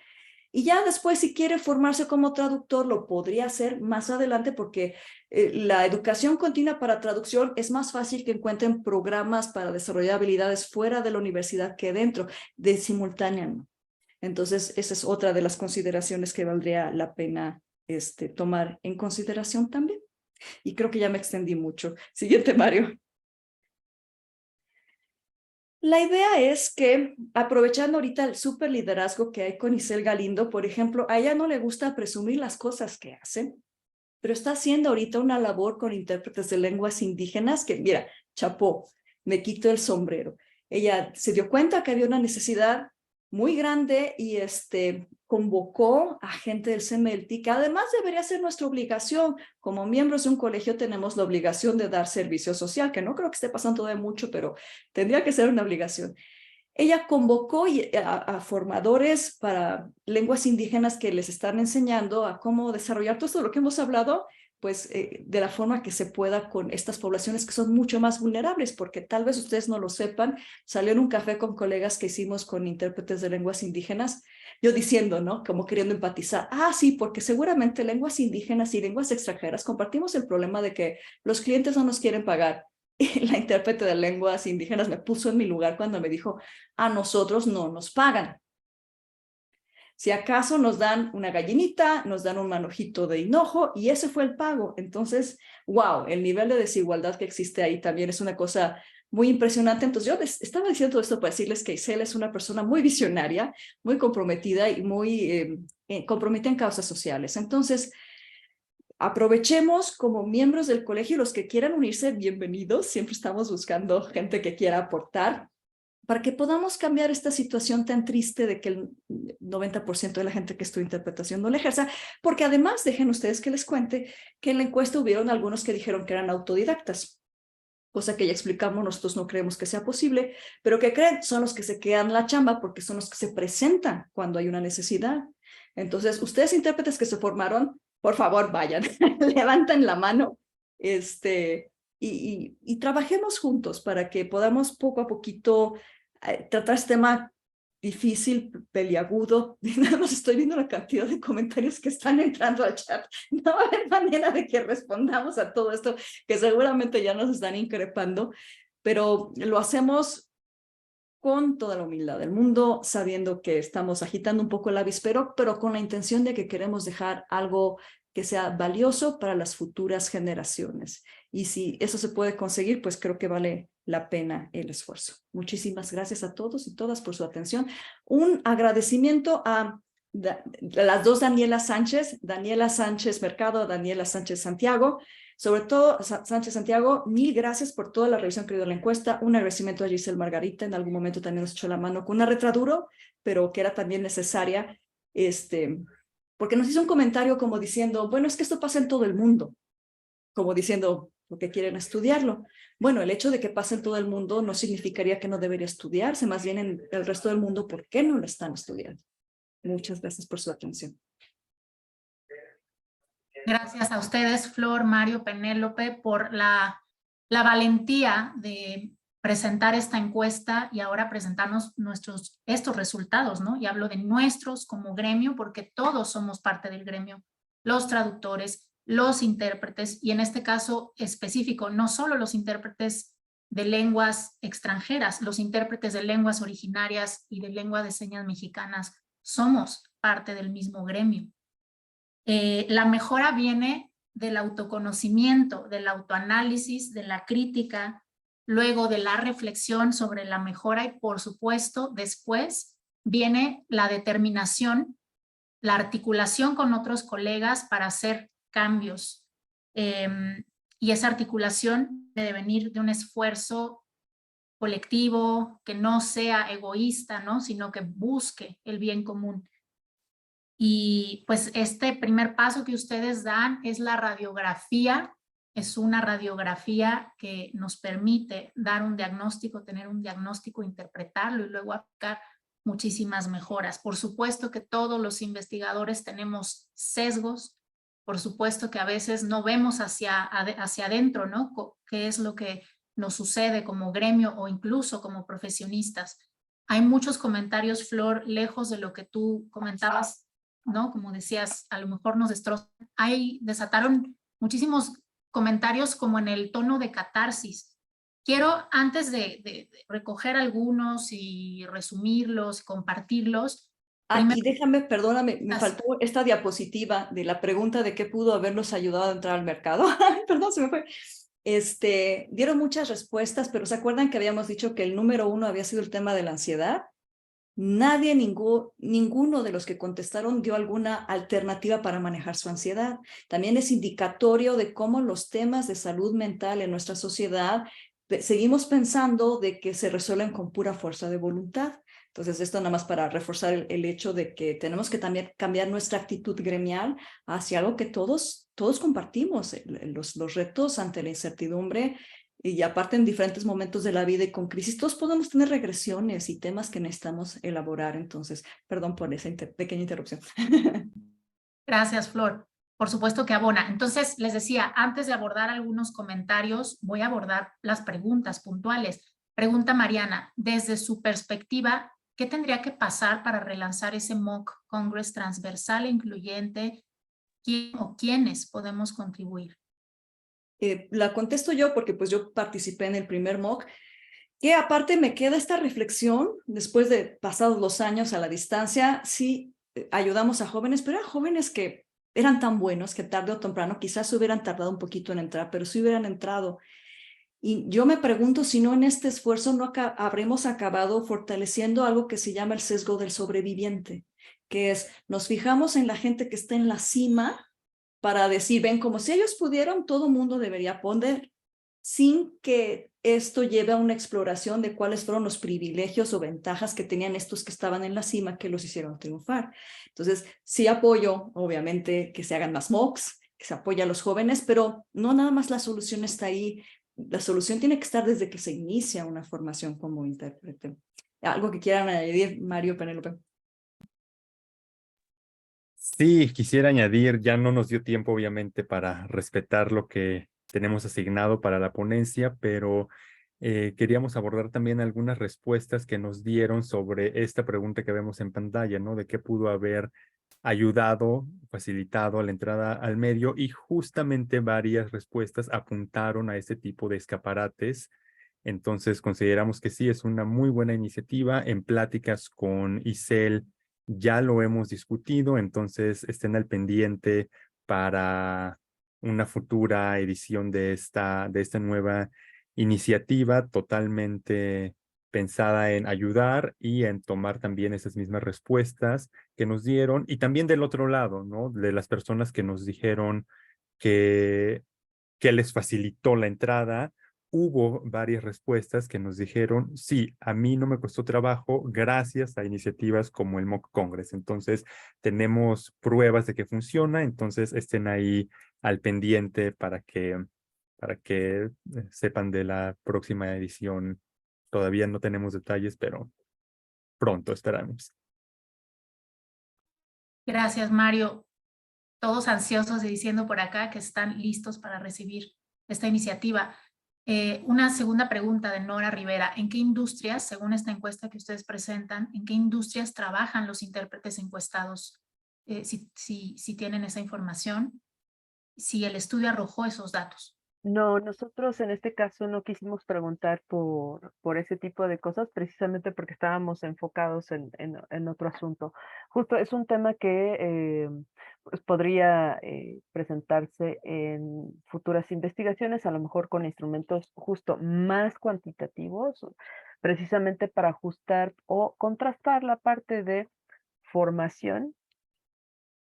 Y ya después, si quiere formarse como traductor, lo podría hacer más adelante porque la educación continua para traducción es más fácil que encuentren programas para desarrollar habilidades fuera de la universidad que dentro, de simultánea, ¿no? Entonces, esa es otra de las consideraciones que valdría la pena tomar en consideración también. Y creo que ya me extendí mucho. Siguiente, Mario. La idea es que, aprovechando ahorita el súper liderazgo que hay con Isel Galindo, por ejemplo, a ella no le gusta presumir las cosas que hacen, pero está haciendo ahorita una labor con intérpretes de lenguas indígenas que, mira, chapó, me quito el sombrero. Ella se dio cuenta que había una necesidad muy grande y convocó a gente del CEMELTI, que además debería ser nuestra obligación. Como miembros de un colegio tenemos la obligación de dar servicio social, que no creo que esté pasando de mucho, pero tendría que ser una obligación. Ella convocó a formadores para lenguas indígenas que les están enseñando a cómo desarrollar todo esto de lo que hemos hablado, pues de la forma que se pueda con estas poblaciones que son mucho más vulnerables, porque tal vez ustedes no lo sepan, salió en un café con colegas que hicimos con intérpretes de lenguas indígenas, yo diciendo, ¿no? Como queriendo empatizar, sí, porque seguramente lenguas indígenas y lenguas extranjeras compartimos el problema de que los clientes no nos quieren pagar. Y la intérprete de lenguas indígenas me puso en mi lugar cuando me dijo, a nosotros no nos pagan. Si acaso nos dan una gallinita, nos dan un manojito de hinojo y ese fue el pago. Entonces, wow, el nivel de desigualdad que existe ahí también es una cosa muy impresionante. Entonces yo estaba diciendo todo esto para decirles que Isel es una persona muy visionaria, muy comprometida y muy comprometida en causas sociales. Entonces, aprovechemos como miembros del colegio, los que quieran unirse, bienvenidos. Siempre estamos buscando gente que quiera aportar para que podamos cambiar esta situación tan triste de que el 90% de la gente que estudia interpretación no la ejerza, porque además, dejen ustedes que les cuente que en la encuesta hubieron algunos que dijeron que eran autodidactas, cosa que ya explicamos, nosotros no creemos que sea posible, pero que creen son los que se quedan la chamba porque son los que se presentan cuando hay una necesidad. Entonces, ustedes intérpretes que se formaron, por favor, vayan, levanten la mano, y trabajemos juntos para que podamos poco a poquito tratar este tema difícil, peliagudo. Y nada más estoy viendo la cantidad de comentarios que están entrando al chat. No va a haber manera de que respondamos a todo esto, que seguramente ya nos están increpando, pero lo hacemos con toda la humildad del mundo, sabiendo que estamos agitando un poco el avispero, pero con la intención de que queremos dejar algo que sea valioso para las futuras generaciones. Y si eso se puede conseguir, pues creo que vale la pena el esfuerzo. Muchísimas gracias a todos y todas por su atención. Un agradecimiento a las dos Daniela Sánchez Mercado, Daniela Sánchez Santiago. Sobre todo, Sánchez Santiago, mil gracias por toda la revisión que dio la encuesta. Un agradecimiento a Giselle Margarita, en algún momento también nos echó la mano con una retraduro, pero que era también necesaria, porque nos hizo un comentario como diciendo, bueno, es que esto pasa en todo el mundo, como diciendo, porque quieren estudiarlo. Bueno, el hecho de que pase en todo el mundo no significaría que no debería estudiarse, más bien en el resto del mundo, ¿por qué no lo están estudiando? Muchas gracias por su atención. Gracias a ustedes, Flor, Mario, Penélope, por la valentía de presentar esta encuesta y ahora presentarnos estos resultados, ¿no? Y hablo de nuestros como gremio, porque todos somos parte del gremio, los traductores, los intérpretes, y en este caso específico, no solo los intérpretes de lenguas extranjeras, los intérpretes de lenguas originarias y de lengua de señas mexicanas, somos parte del mismo gremio. La mejora viene del autoconocimiento, del autoanálisis, de la crítica, luego de la reflexión sobre la mejora y, por supuesto, después viene la determinación, la articulación con otros colegas para hacer cambios. Y esa articulación debe venir de un esfuerzo colectivo, que no sea egoísta, ¿no? Sino que busque el bien común. Y pues este primer paso que ustedes dan es la radiografía, es una radiografía que nos permite dar un diagnóstico, tener un diagnóstico, interpretarlo y luego aplicar muchísimas mejoras. Por supuesto que todos los investigadores tenemos sesgos, por supuesto que a veces no vemos hacia adentro, ¿no? ¿Qué es lo que nos sucede como gremio o incluso como profesionistas? Hay muchos comentarios, Flor, lejos de lo que tú comentabas, ¿no? Como decías, a lo mejor nos destrozan. Desataron muchísimos comentarios como en el tono de catarsis. Quiero, antes de recoger algunos y resumirlos, compartirlos. Y déjame, perdóname, me faltó esta diapositiva de la pregunta de qué pudo habernos ayudado a entrar al mercado. Perdón, se me fue. Dieron muchas respuestas, pero ¿se acuerdan que habíamos dicho que el número 1 había sido el tema de la ansiedad? Nadie, ninguno de los que contestaron dio alguna alternativa para manejar su ansiedad. También es indicatorio de cómo los temas de salud mental en nuestra sociedad seguimos pensando de que se resuelven con pura fuerza de voluntad. Entonces, esto nada más para reforzar el hecho de que tenemos que también cambiar nuestra actitud gremial hacia algo que todos compartimos, los retos ante la incertidumbre. Y aparte en diferentes momentos de la vida y con crisis, todos podemos tener regresiones y temas que necesitamos elaborar. Entonces, perdón por esa pequeña interrupción. Gracias, Flor. Por supuesto que abona. Entonces, les decía, antes de abordar algunos comentarios, voy a abordar las preguntas puntuales. Pregunta Mariana, desde su perspectiva, ¿qué tendría que pasar para relanzar ese mock Congress transversal e incluyente? ¿Quién o quiénes podemos contribuir? La contesto yo porque pues yo participé en el primer mock, que aparte me queda esta reflexión después de pasados los años a la distancia. Sí, ayudamos a jóvenes, pero eran jóvenes que eran tan buenos que tarde o temprano quizás se hubieran tardado un poquito en entrar, pero sí hubieran entrado. Y yo me pregunto si no en este esfuerzo no habremos acabado fortaleciendo algo que se llama el sesgo del sobreviviente, que es nos fijamos en la gente que está en la cima para decir, ven, como si ellos pudieron, todo mundo debería poder, sin que esto lleve a una exploración de cuáles fueron los privilegios o ventajas que tenían estos que estaban en la cima que los hicieron triunfar. Entonces, sí apoyo, obviamente, que se hagan más mocks, que se apoye a los jóvenes, pero no nada más la solución está ahí. La solución tiene que estar desde que se inicia una formación como intérprete. ¿Algo que quieran añadir, Mario, Penélope? Sí, quisiera añadir, ya no nos dio tiempo obviamente para respetar lo que tenemos asignado para la ponencia, pero queríamos abordar también algunas respuestas que nos dieron sobre esta pregunta que vemos en pantalla, ¿no? De qué pudo haber ayudado, facilitado la entrada al medio, y justamente varias respuestas apuntaron a este tipo de escaparates. Entonces consideramos que sí, es una muy buena iniciativa. En pláticas con Isel ya lo hemos discutido, entonces estén al pendiente para una futura edición de esta nueva iniciativa totalmente pensada en ayudar y en tomar también esas mismas respuestas que nos dieron, y también del otro lado, ¿no? De las personas que nos dijeron que les facilitó la entrada. Hubo varias respuestas que nos dijeron, sí, a mí no me costó trabajo gracias a iniciativas como el Mock Congress. Entonces, tenemos pruebas de que funciona, entonces estén ahí al pendiente para que sepan de la próxima edición. Todavía no tenemos detalles, pero pronto esperamos. Gracias, Mario. Todos ansiosos y diciendo por acá que están listos para recibir esta iniciativa. Una segunda pregunta de Nora Rivera. ¿En qué industrias, según esta encuesta que ustedes presentan, en qué industrias trabajan los intérpretes encuestados? Si tienen esa información, si el estudio arrojó esos datos. No, nosotros en este caso no quisimos preguntar por ese tipo de cosas, precisamente porque estábamos enfocados en otro asunto. Justo es un tema que pues podría presentarse en futuras investigaciones, a lo mejor con instrumentos justo más cuantitativos, precisamente para ajustar o contrastar la parte de formación,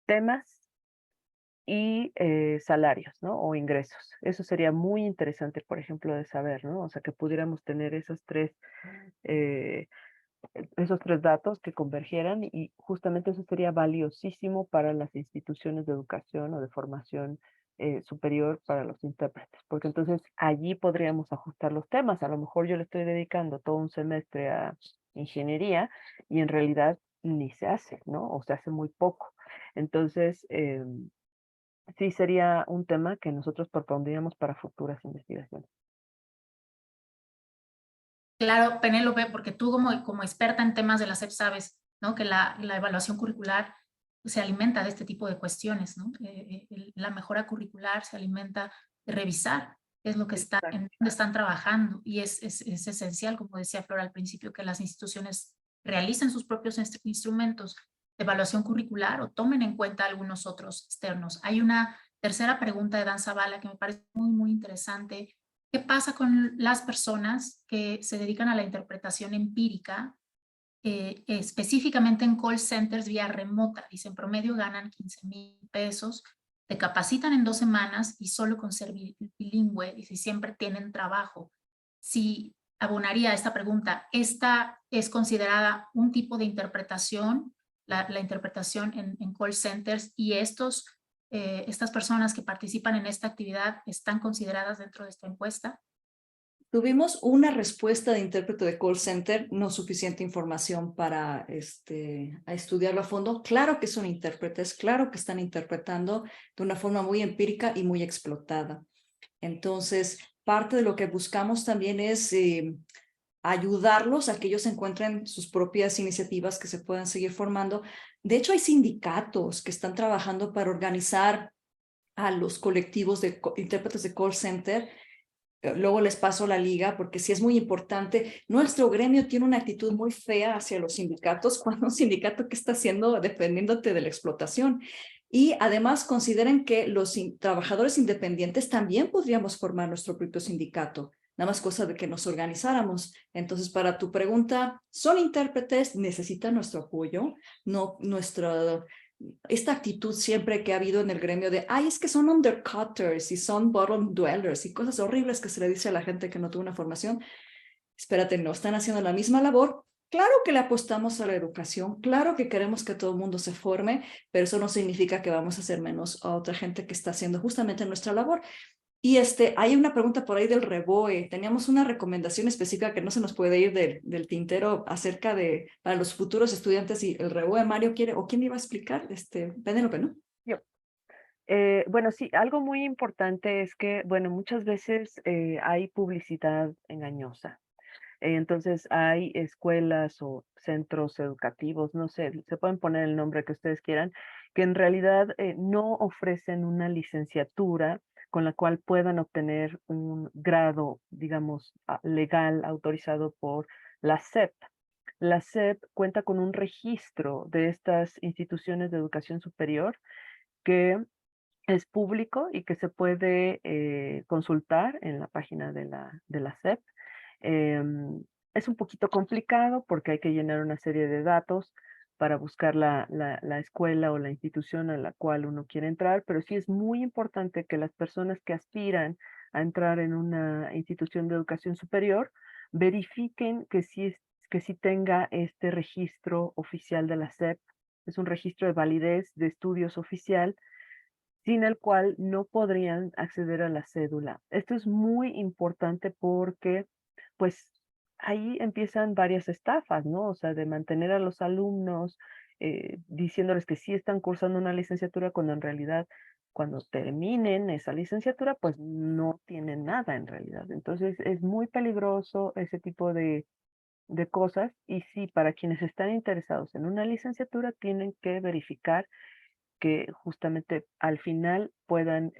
temas y salarios, ¿no? O ingresos. Eso sería muy interesante, por ejemplo, de saber, ¿no? O sea, que pudiéramos tener eh, esos tres datos que convergieran, y justamente eso sería valiosísimo para las instituciones de educación o de formación superior para los intérpretes, porque entonces allí podríamos ajustar los temas. A lo mejor yo le estoy dedicando todo un semestre a ingeniería y en realidad ni se hace, ¿no? O se hace muy poco. Entonces, sí sería un tema que nosotros propondríamos para futuras investigaciones. Claro, Penélope, porque tú como experta en temas de la SEP sabes, ¿no? Que la evaluación curricular se alimenta de este tipo de cuestiones, ¿no? La mejora curricular se alimenta de revisar qué es lo que está, en dónde están trabajando, y es esencial, como decía Flora al principio, que las instituciones realicen sus propios instrumentos de evaluación curricular o tomen en cuenta algunos otros externos. Hay una tercera pregunta de Dan Zavala que me parece muy, muy interesante. ¿Qué pasa con las personas que se dedican a la interpretación empírica, específicamente en call centers vía remota? Dice, en promedio ganan 15,000 pesos, te capacitan en 2 semanas y solo con ser bilingüe, dice, siempre tienen trabajo. Si abonaría a esta pregunta, ¿esta es considerada un tipo de interpretación, la interpretación en call centers, y estas personas que participan en esta actividad están consideradas dentro de esta encuesta? Tuvimos una respuesta de intérprete de call center, no suficiente información para a estudiarlo a fondo. Claro que son intérpretes, claro que están interpretando de una forma muy empírica y muy explotada. Entonces, parte de lo que buscamos también es ayudarlos a que ellos encuentren sus propias iniciativas que se puedan seguir formando. De hecho, hay sindicatos que están trabajando para organizar a los colectivos de intérpretes de call center. Luego les paso la liga, porque sí es muy importante. Nuestro gremio tiene una actitud muy fea hacia los sindicatos, cuando un sindicato que está haciendo defendiéndote de la explotación. Y además consideren que los trabajadores independientes también podríamos formar nuestro propio sindicato, nada más cosa de que nos organizáramos. Entonces, para tu pregunta, son intérpretes, necesitan nuestro apoyo, no esta actitud siempre que ha habido en el gremio de, ay, es que son undercutters y son bottom dwellers y cosas horribles que se le dice a la gente que no tuvo una formación. Espérate, no, están haciendo la misma labor. Claro que le apostamos a la educación, claro que queremos que todo el mundo se forme, pero eso no significa que vamos a hacer menos a otra gente que está haciendo justamente nuestra labor. Y hay una pregunta por ahí del REBOE. Teníamos una recomendación específica que no se nos puede ir del tintero acerca de para los futuros estudiantes, y el REBOE, Mario quiere, o quién iba a explicar, Penélope, ¿no? Yo. Bueno, sí, algo muy importante es que, bueno, muchas veces hay publicidad engañosa. Entonces hay escuelas o centros educativos, no sé, se pueden poner el nombre que ustedes quieran, que en realidad no ofrecen una licenciatura con la cual puedan obtener un grado, digamos, legal autorizado por la SEP. La SEP cuenta con un registro de estas instituciones de educación superior que es público y que se puede consultar en la página de la SEP. Es un poquito complicado porque hay que llenar una serie de datos para buscar la escuela o la institución a la cual uno quiere entrar, pero sí es muy importante que las personas que aspiran a entrar en una institución de educación superior verifiquen que sí tenga este registro oficial de la SEP. Es un registro de validez de estudios oficial sin el cual no podrían acceder a la cédula. Esto es muy importante porque, pues, ahí empiezan varias estafas, ¿no? O sea, de mantener a los alumnos diciéndoles que sí están cursando una licenciatura cuando en realidad cuando terminen esa licenciatura, pues no tienen nada en realidad. Entonces es muy peligroso ese tipo de cosas y sí, para quienes están interesados en una licenciatura tienen que verificar que justamente al final puedan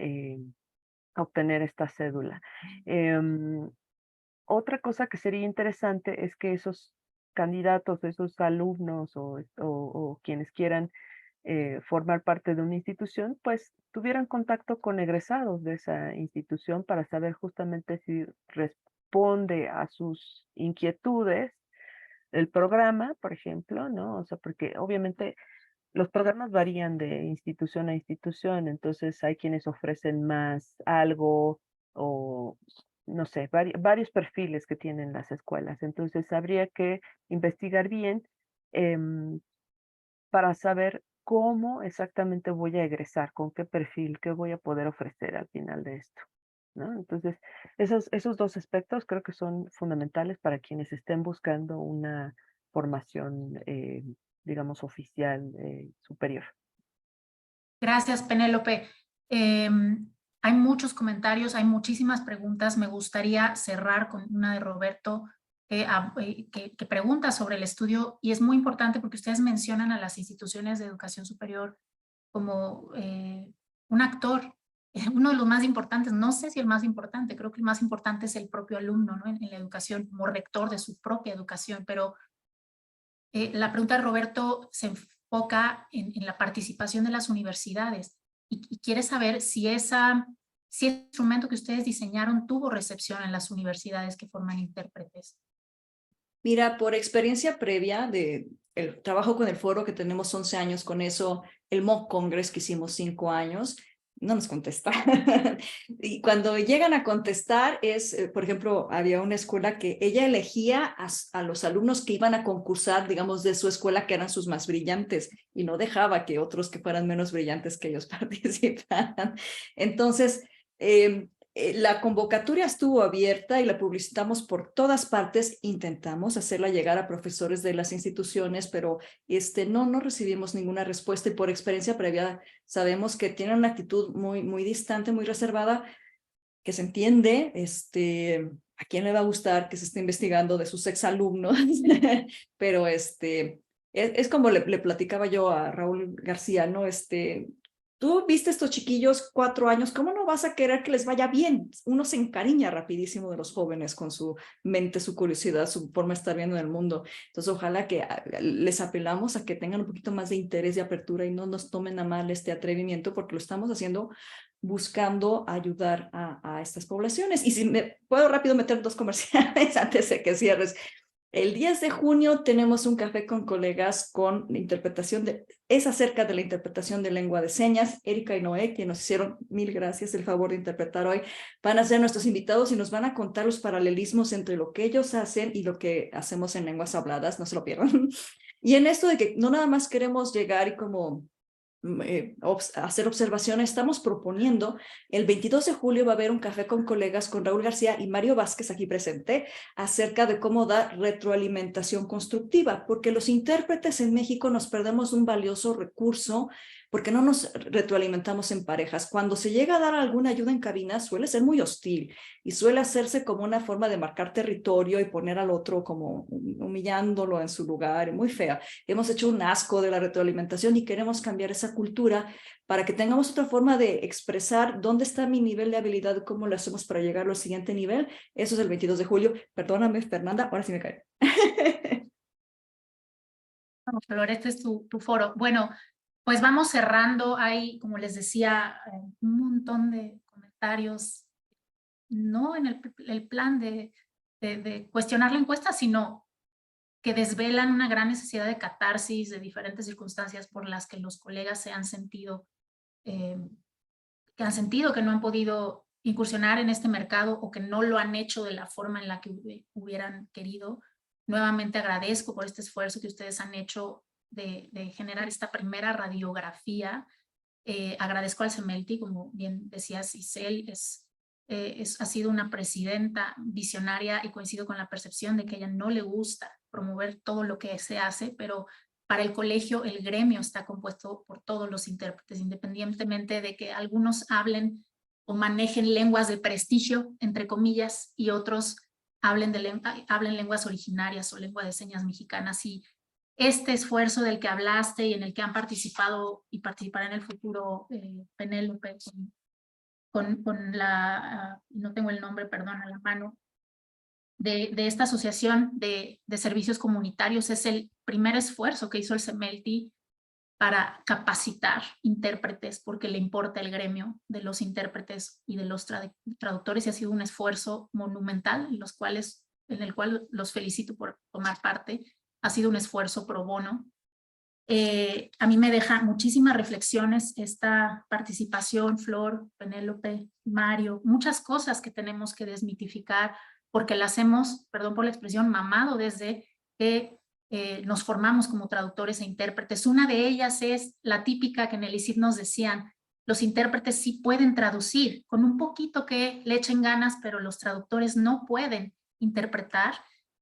obtener esta cédula. Otra cosa que sería interesante es que esos candidatos, esos alumnos o quienes quieran formar parte de una institución, pues tuvieran contacto con egresados de esa institución para saber justamente si responde a sus inquietudes el programa, por ejemplo, ¿no? O sea, porque obviamente los programas varían de institución a institución, entonces hay quienes ofrecen más algo o, no sé, varios perfiles que tienen las escuelas. Entonces habría que investigar bien em, para saber cómo exactamente voy a egresar, con qué perfil, qué voy a poder ofrecer al final de esto, ¿no? Entonces, esos dos aspectos creo que son fundamentales para quienes estén buscando una formación, digamos, oficial superior. Gracias, Penélope. Hay muchos comentarios, hay muchísimas preguntas. Me gustaría cerrar con una de Roberto que pregunta sobre el estudio y es muy importante porque ustedes mencionan a las instituciones de educación superior como un actor, uno de los más importantes, no sé si el más importante, creo que el más importante es el propio alumno, ¿no? En la educación, como rector de su propia educación, pero la pregunta de Roberto se enfoca en la participación de las universidades y quiere saber si si el instrumento que ustedes diseñaron tuvo recepción en las universidades que forman intérpretes. Mira, por experiencia previa de el trabajo con el foro, que tenemos 11 años con eso, el Mock Congress que hicimos 5 años, no nos contestaban. Y cuando llegan a contestar es, por ejemplo, había una escuela que ella elegía a los alumnos que iban a concursar, digamos, de su escuela, que eran sus más brillantes, y no dejaba que otros que fueran menos brillantes que ellos participaran. Entonces, la convocatoria estuvo abierta y la publicitamos por todas partes. Intentamos hacerla llegar a profesores de las instituciones, pero no recibimos ninguna respuesta y por experiencia previa sabemos que tienen una actitud muy distante, muy reservada, que se entiende, a quién le va a gustar que se esté investigando de sus exalumnos, pero es como le platicaba yo a Raúl García, ¿no? Tú viste estos chiquillos 4 años, ¿cómo no vas a querer que les vaya bien? Uno se encariña rapidísimo de los jóvenes con su mente, su curiosidad, su forma de estar viendo el mundo. Entonces, ojalá que les apelamos a que tengan un poquito más de interés y apertura y no nos tomen a mal este atrevimiento, porque lo estamos haciendo buscando ayudar a estas poblaciones. Y si me puedo rápido meter 2 comerciales antes de que cierres. El 10 de junio tenemos un café con colegas con interpretación es acerca de la interpretación de lengua de señas. Erika y Noé, que nos hicieron, mil gracias, el favor de interpretar hoy, van a ser nuestros invitados y nos van a contar los paralelismos entre lo que ellos hacen y lo que hacemos en lenguas habladas, no se lo pierdan. Y en esto de que no nada más queremos llegar y como hacer observaciones, estamos proponiendo, el 22 de julio va a haber un café con colegas con Raúl García y Mario Vázquez aquí presente, acerca de cómo dar retroalimentación constructiva, porque los intérpretes en México nos perdemos un valioso recurso, porque no nos retroalimentamos en parejas. Cuando se llega a dar alguna ayuda en cabina, suele ser muy hostil y suele hacerse como una forma de marcar territorio y poner al otro como humillándolo en su lugar, muy fea. Hemos hecho un asco de la retroalimentación y queremos cambiar esa cultura para que tengamos otra forma de expresar dónde está mi nivel de habilidad, cómo lo hacemos para llegar al siguiente nivel. Eso es el 22 de julio. Perdóname, Fernanda, ahora sí me cae. Flor, este es tu foro. Bueno, pues vamos cerrando. Hay, como les decía, un montón de comentarios, no en el plan de cuestionar la encuesta, sino que desvelan una gran necesidad de catarsis de diferentes circunstancias por las que los colegas se han sentido, que no han podido incursionar en este mercado o que no lo han hecho de la forma en la que hubieran querido. Nuevamente agradezco por este esfuerzo que ustedes han hecho de generar esta primera radiografía. Agradezco al CEMELTI, como bien decía Isel, ha sido una presidenta visionaria y coincido con la percepción de que a ella no le gusta promover todo lo que se hace, pero para el colegio el gremio está compuesto por todos los intérpretes, independientemente de que algunos hablen o manejen lenguas de prestigio, entre comillas, y otros hablen lenguas originarias o lengua de señas mexicanas. Y este esfuerzo del que hablaste y en el que han participado y participará en el futuro Penélope con la, no tengo el nombre, perdón, a la mano, de esta asociación de servicios comunitarios, es el primer esfuerzo que hizo el CEMELTI para capacitar intérpretes, porque le importa el gremio de los intérpretes y de los traductores, y ha sido un esfuerzo monumental en el cual los felicito por tomar parte. Ha sido un esfuerzo pro bono. A mí me deja muchísimas reflexiones esta participación, Flor, Penélope, Mario, muchas cosas que tenemos que desmitificar porque las hemos, perdón por la expresión, mamado desde que nos formamos como traductores e intérpretes. Una de ellas es la típica que en el ICIT nos decían, los intérpretes sí pueden traducir, con un poquito que le echen ganas, pero los traductores no pueden interpretar.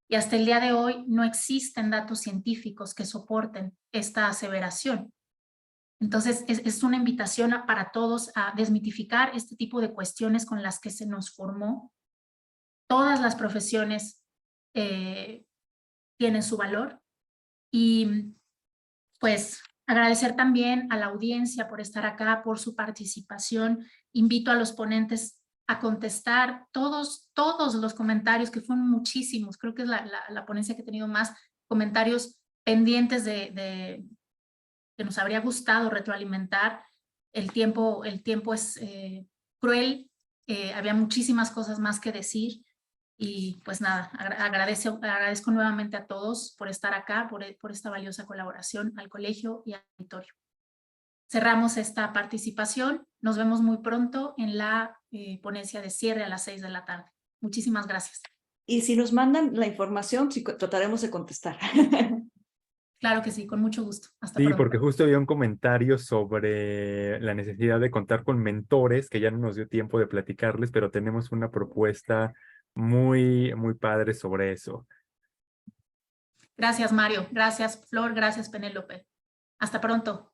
Y hasta el día de hoy no existen datos científicos que soporten esta aseveración. Entonces es una invitación para todos a desmitificar este tipo de cuestiones con las que se nos formó. Todas las profesiones tienen su valor y pues agradecer también a la audiencia por estar acá, por su participación. Invito a los ponentes a contestar todos los comentarios, que fueron muchísimos. Creo que es la ponencia que ha tenido más comentarios pendientes que nos habría gustado retroalimentar. El tiempo es cruel, había muchísimas cosas más que decir. Y pues nada, agradezco nuevamente a todos por estar acá, por esta valiosa colaboración al colegio y al auditorio. Cerramos esta participación. Nos vemos muy pronto en la ponencia de cierre a las 6 de la tarde. Muchísimas gracias. Y si nos mandan la información, sí, trataremos de contestar. Claro que sí, con mucho gusto. Hasta Sí, pronto. porque justo había un comentario sobre la necesidad de contar con mentores, que ya no nos dio tiempo de platicarles, pero tenemos una propuesta muy, muy padre sobre eso. Gracias, Mario. Gracias, Flor. Gracias, Penélope. Hasta pronto.